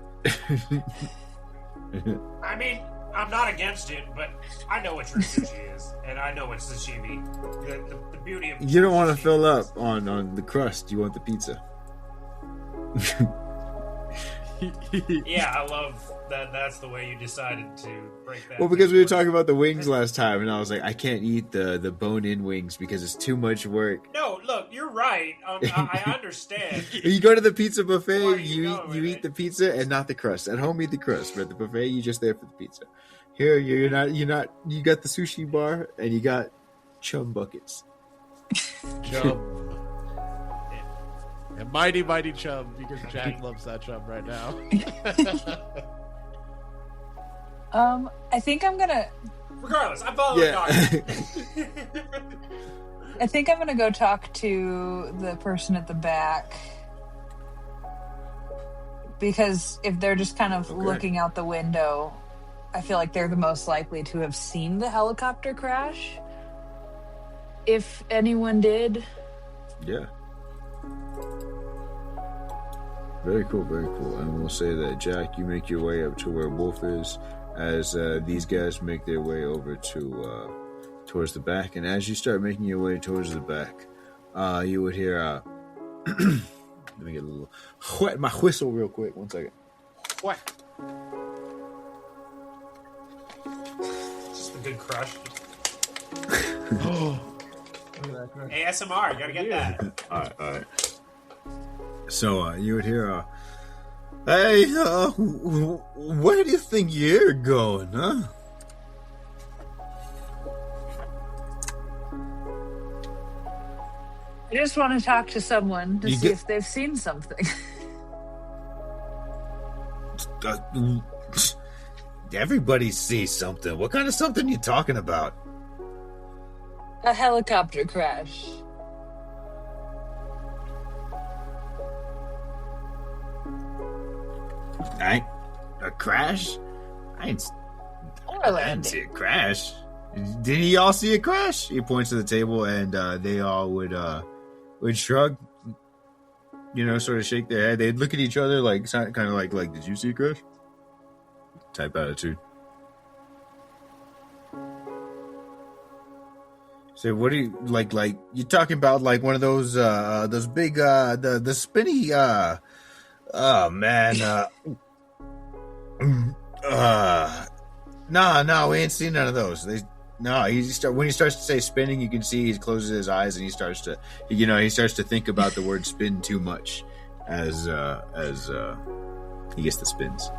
I mean, I'm not against it, but I know what true sushi is, and I know what sashimi. The beauty of You don't want to sushi fill is- up on the crust. You want the pizza. Yeah, I love that. That's the way you decided to break that. Well, because we were talking about the wings last time, and I was like, I can't eat the bone-in wings because it's too much work. No, look, you're right. I understand. You go to the pizza buffet, Where are you you eat going you with eat it? the pizza and not the crust. At home, eat the crust, but at the buffet, you're just there for the pizza. Here, you're not. You got the sushi bar and you got chum buckets. Chum. And mighty chum, because Jack loves that chum right now. I think I'm gonna. Regardless, I'm following Doctor. I think I'm gonna go talk to the person at the back, because if they're just kind of Okay. looking out the window, I feel like they're the most likely to have seen the helicopter crash. If anyone did. Yeah. Very cool, very cool. And we'll say that, Jack, you make your way up to where Wolf is, as these guys make their way over to towards the back. And as you start making your way towards the back, you would hear let me get a little wet my whistle real quick. 1 second. What? Just a good crush. Oh. ASMR, you gotta get that. All right. So you would hear, "Hey, where do you think you're going, huh?" I just want to talk to someone to You see get- if they've seen something. Everybody sees something. What kind of something you talking about? A helicopter crash. A crash? I ain't Or a I didn't landing. see a crash. Didn't y'all see a crash? He points to the table, and they all would shrug, sort of shake their head. They'd look at each other like kind of like did you see a crash? Type attitude. So what do you like you talking about, like one of those big the spinny oh man no, we ain't seen none of those. When he starts to say spinning, you can see he closes his eyes and he starts to think about the word spin too much as he gets the spins.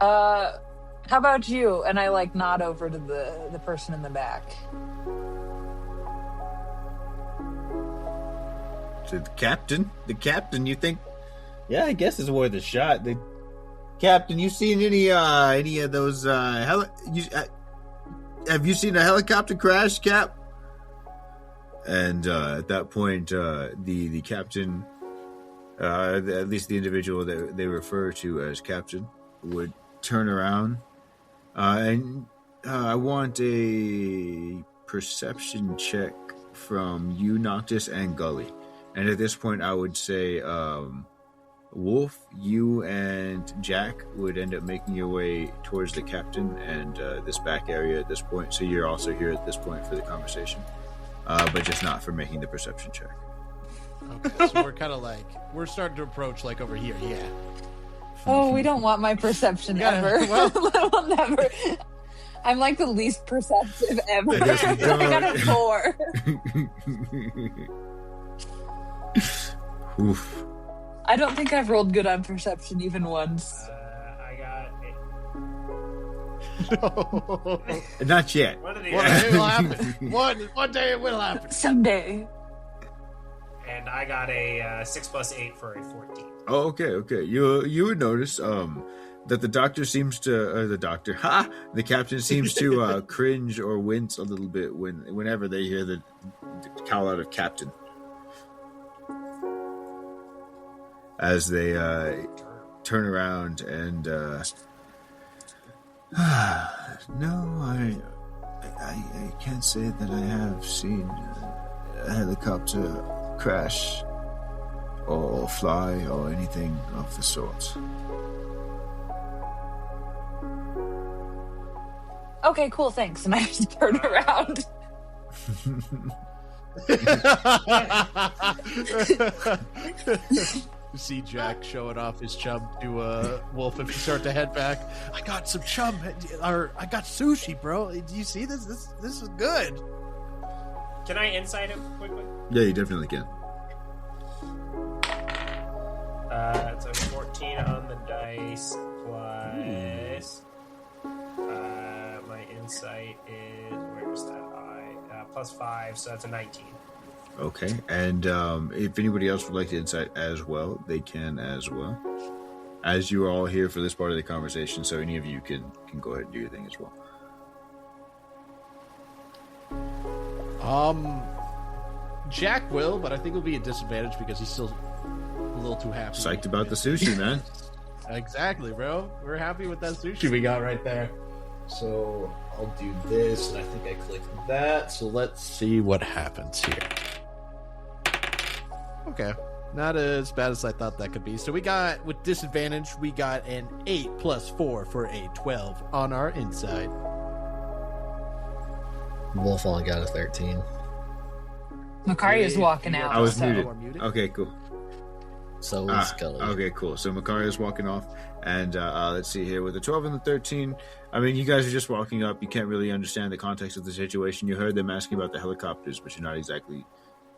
How about you? And I nod over to the person in the back. To the captain, you think? Yeah, I guess it's worth a shot. The captain, you seen any of those have you seen a helicopter crash, Cap? And at that point, the captain, at least the individual that they refer to as captain, would turn around, and I want a perception check from you, Noctis, and Gully. And at this point, I would say, Wolf, you and Jack would end up making your way towards the captain and this back area at this point. So you're also here at this point for the conversation, but just not for making the perception check. Okay, so we're kind of we're starting to approach over here, yeah. Oh, we don't want my perception Yeah, ever. well- We'll never. I'm the least perceptive ever. I guess we I got a 4. Oof. I don't think I've rolled good on perception even once. I got Not yet. one of the One day it will happen. One day it will happen. Someday. and I got a 6 plus 8 for a 14. Oh, okay. You would notice that the doctor seems to the captain seems to cringe or wince a little bit whenever they hear the call out of captain, as they turn around and no, I can't say that I have seen a helicopter crash or fly or anything of the sort. Okay, cool, thanks. And I just turn around. You see Jack showing off his chum to Wolf if you start to head back. I got some chum, or I got sushi, bro. Do you see this? This is good. Can I insight him quickly? Yeah, you definitely can. So 14 on the dice plus my insight is, where's that I? Plus 5, so that's a 19. Okay, and if anybody else would like to insight as well, they can as well. As you are all here for this part of the conversation, so any of you can go ahead and do your thing as well. Jack will, but I think it'll be a disadvantage because he's still a little too happy. Psyched about the sushi, man. Exactly, bro. We're happy with that sushi we got right there. So I'll do this, and I think I clicked that. So let's see what happens here. Okay. Not as bad as I thought that could be. So we got, with disadvantage, we got an 8 plus 4 for a 12 on our inside. Wolf only got a 13. Macaria's walking out. I was so. muted. Okay, cool. So is Scully. Okay, cool. So Macaria's walking off, and let's see here. With the 12 and the 13, I mean, you guys are just walking up. You can't really understand the context of the situation. You heard them asking about the helicopters, but you're not exactly...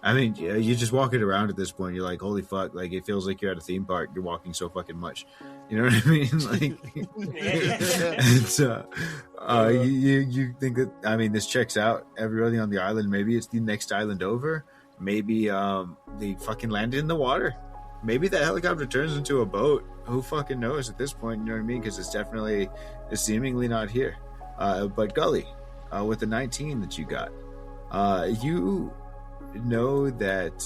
I mean, you're just walking around at this point. You're like, holy fuck, like, it feels like you're at a theme park. You're walking so fucking much. You know what I mean? Like, and, you think that, I mean, this checks out. Everybody on the island, maybe it's the next island over. Maybe they fucking landed in the water. Maybe that helicopter turns into a boat. Who fucking knows at this point? You know what I mean? Because it's seemingly not here. But Gully, with the 19 that you got, you know that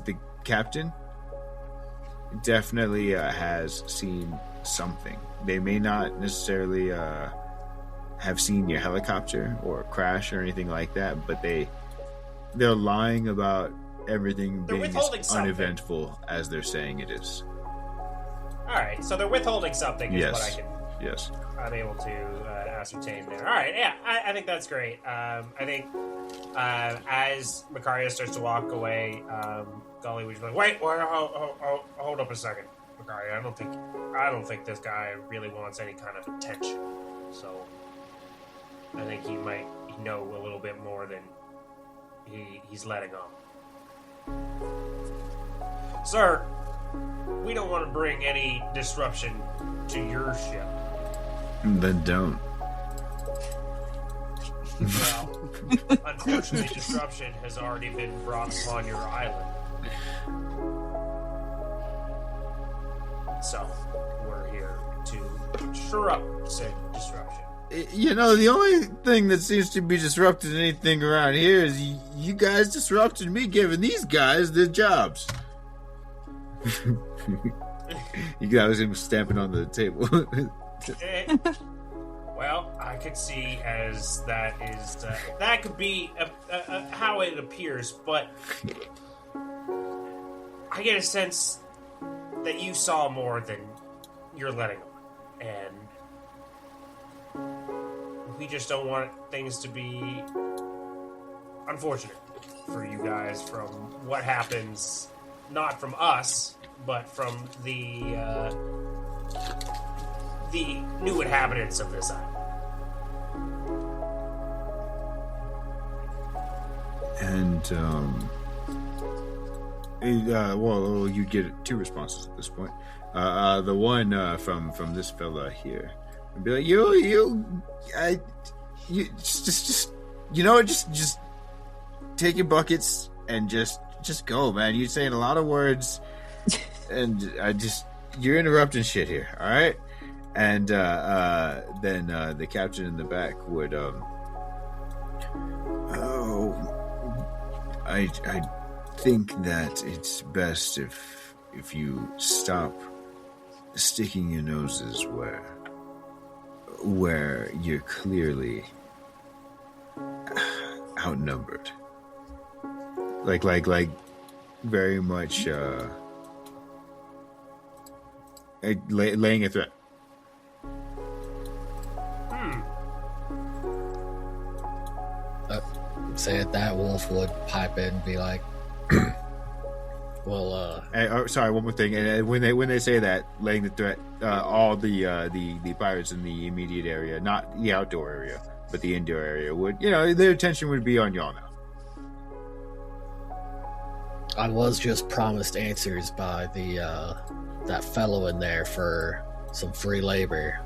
the captain definitely has seen something. They may not necessarily have seen your helicopter or crash or anything like that, but they're lying about everything being as uneventful as they're saying it is. All right, so they're withholding something. Is Yes. What I can. Yes. I'm able to ascertain there. All right, yeah, I think that's great. I think as Macaria starts to walk away, Gully was like, "Wait, hold up a second, Macaria. I don't think this guy really wants any kind of attention. So I think he might know a little bit more than he's letting on. Sir, we don't want to bring any disruption to your ship." Then don't. Well, unfortunately, disruption has already been brought upon your island. So, we're here to shore up said disruption. You know, the only thing that seems to be disrupting anything around here is you guys disrupted me giving these guys their jobs. You guys him stamping on the table. Well, I could see as that is that could be how it appears, but I get a sense that you saw more than you're letting on, and we just don't want things to be unfortunate for you guys from what happens, not from us, but from the new inhabitants of this island. And well, you get two responses at this point. The one from this fella here would be like, just take your buckets and just go, man. You're saying a lot of words, and you're interrupting shit here. All right, and then the captain in the back would I think that it's best if you stop sticking your noses where you're clearly outnumbered. Like very much laying a threat. Say it, that wolf would pipe in and be like, well, sorry, one more thing. And when they say that, laying the threat, all the pirates in the immediate area, not the outdoor area, but the indoor area, would, their attention would be on y'all now. I was just promised answers by that fellow in there for some free labor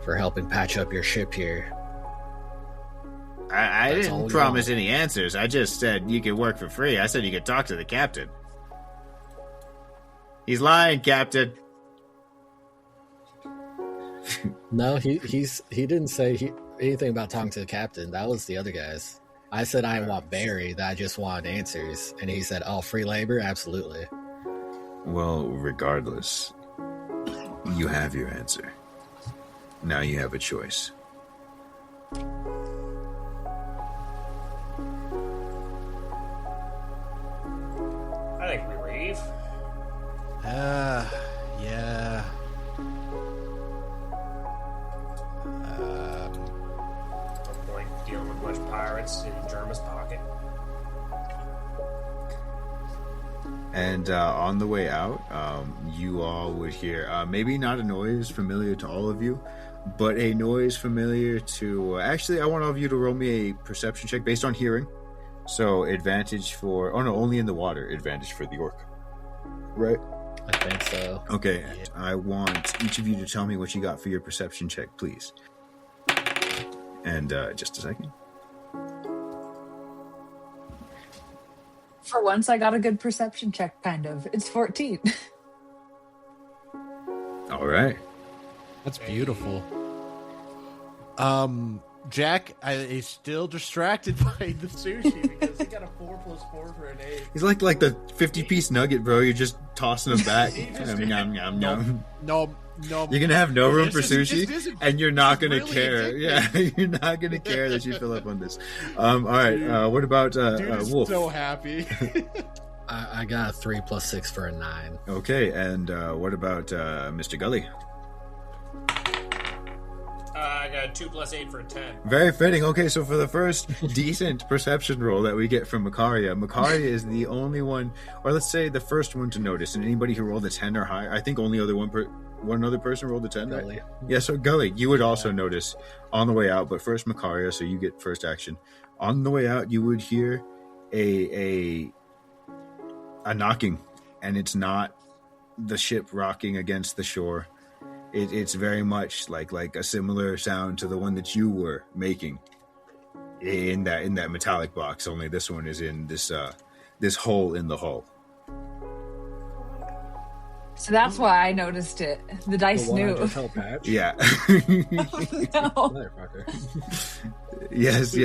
for helping patch up your ship here. I didn't promise any answers. I just said you could work for free. I said you could talk to the captain. He's lying, Captain. No, he didn't say anything about talking to the captain. That was the other guys. I said I didn't want Barry, that I just wanted answers. And he said, oh, free labor? Absolutely. Well, regardless, you have your answer. Now you have a choice. I think we leave. Yeah. No point dealing with a bunch of pirates in Germa's pocket. And on the way out, you all would hear maybe not a noise familiar to all of you, but a noise familiar to... actually, I want all of you to roll me a perception check based on hearing. So advantage for... oh no, only in the water. Advantage for the orc. Right? I think so. Okay, I want each of you to tell me what you got for your perception check, please. And just a second. For once, I got a good perception check, kind of. It's 14. All right. That's beautiful. Jack is still distracted by the sushi because he got a 4+4 for an 8. He's like the 50-piece nugget, bro. You're just tossing them back. Nom. No. You're gonna have no room for This sushi, and you're not gonna really care. addictive. Yeah, you're not gonna care that you fill up on this. All right. What about Dude is Wolf? so happy. I got a 3 + 6 for a 9. Okay, and what about Mr. Gully? I got a 2 + 8 for a 10. Very fitting. Okay, so for the first decent perception roll that we get from Makaria is the only one, or let's say the first one to notice. And anybody who rolled a 10 or higher, I think only one other person rolled a 10, right? Gully. Yeah, so Gully, you would also notice on the way out, but first Makaria, so you get first action. On the way out, you would hear a knocking, and it's not the ship rocking against the shore. It's very much like a similar sound to the one that you were making in that metallic box. Only this one is in this hole in the hull. So that's why I noticed it. The dice The one I knew. just held patch? Yeah. No. Motherfucker. Yes.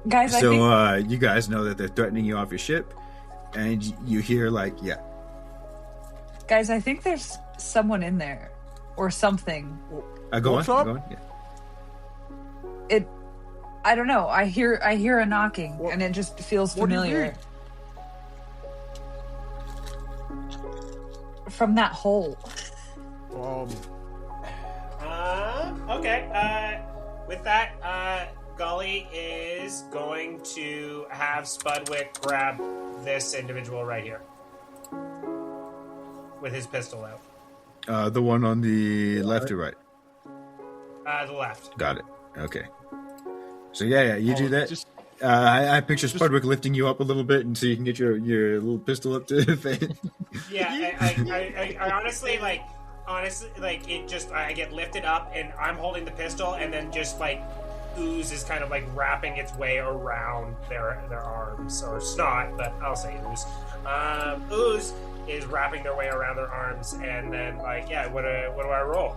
Guys, I So think you guys know that they're threatening you off your ship, and you hear guys, I think there's someone in there or something. go What's on. up? Go on. Yeah. I don't know. I hear a knocking, and it just feels What do you familiar. mean? From that hole. Okay. With that, Gully is going to have Spudwick grab this individual right here with his pistol out. The one on the left or right? The left. Got it. Okay. So yeah, you do that. I picture Spudwick lifting you up a little bit, and so you can get your little pistol up to face. Yeah, I honestly it just I get lifted up and I'm holding the pistol, and then just ooze is kind of like wrapping its way around their arms, or snot, but I'll say ooze. Ooze is wrapping their way around their arms, and then like, yeah, what do I roll?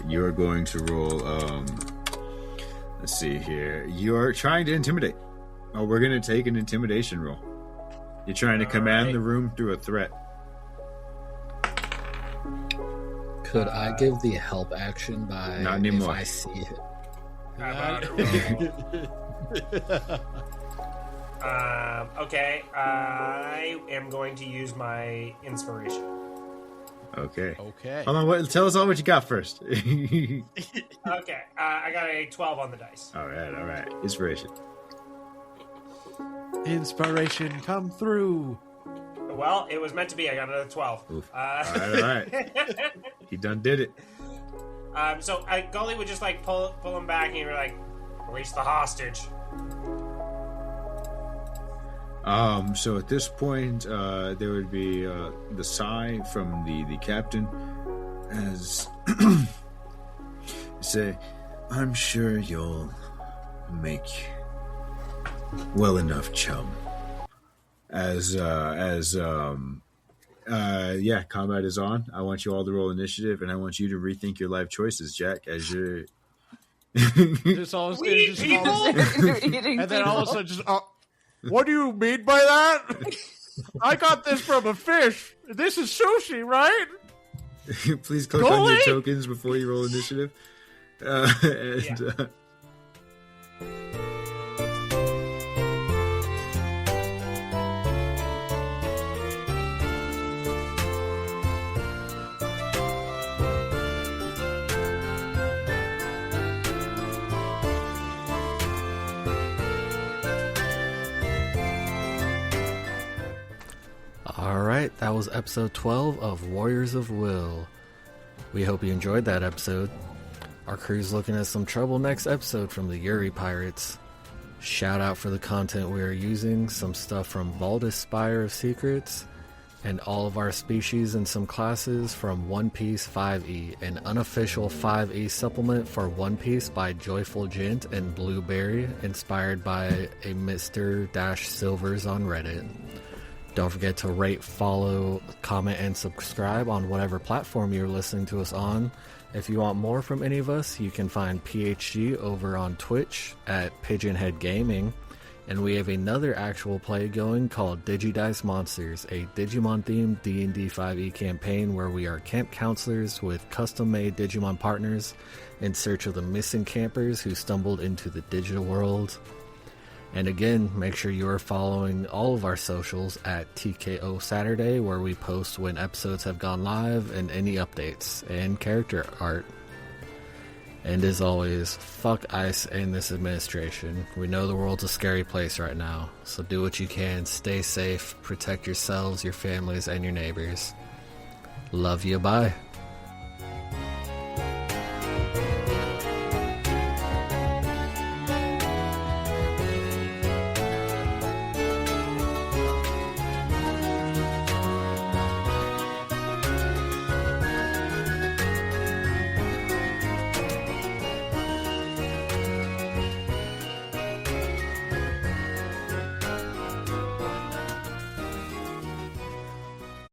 You're going to roll. Let's see here. You are trying to intimidate. Oh, we're going to take an intimidation roll. You're trying to command the room through a threat. Could I give the help action by not anymore. if I see it? Okay, I am going to use my inspiration. Okay. Okay. Hold on. Tell us all what you got first. Okay, I got a 12 on the dice. All right. Inspiration. Inspiration come through. Well, it was meant to be. I got another 12. Oof. All right. He done did it. So Gully would just like pull him back, and you're like, release the hostage. So at this point, there would be the sigh from the captain as say, "I'm sure you'll make well enough chum." Combat is on. I want you all to roll initiative, and I want you to rethink your life choices, Jack, as you're Just all of a sudden, and then all of a sudden, just what do you mean by that? I got this from a fish. This is sushi, right? Please click on your tokens before you roll initiative. Alright, that was episode 12 of Warriors of Will. We hope you enjoyed that episode. Our crew's looking at some trouble next episode from the Yuri Pirates. Shout out for the content we are using, some stuff from Baldus Spire of Secrets, and all of our species and some classes from One Piece 5e, an unofficial 5e supplement for One Piece by Joyful Gent and Blueberry, inspired by a Mr-Silvers on Reddit. Don't forget to rate, follow, comment, and subscribe on whatever platform you're listening to us on. If you want more from any of us, you can find PHG over on Twitch at Pigeonhead Gaming. And we have another actual play going called Digidice Monsters, a Digimon-themed D&D 5e campaign where we are camp counselors with custom-made Digimon partners in search of the missing campers who stumbled into the digital world. And again, make sure you are following all of our socials at TKO Saturday, where we post when episodes have gone live and any updates and character art. And as always, fuck ICE and this administration. We know the world's a scary place right now, so do what you can, stay safe, protect yourselves, your families, and your neighbors. Love you, bye.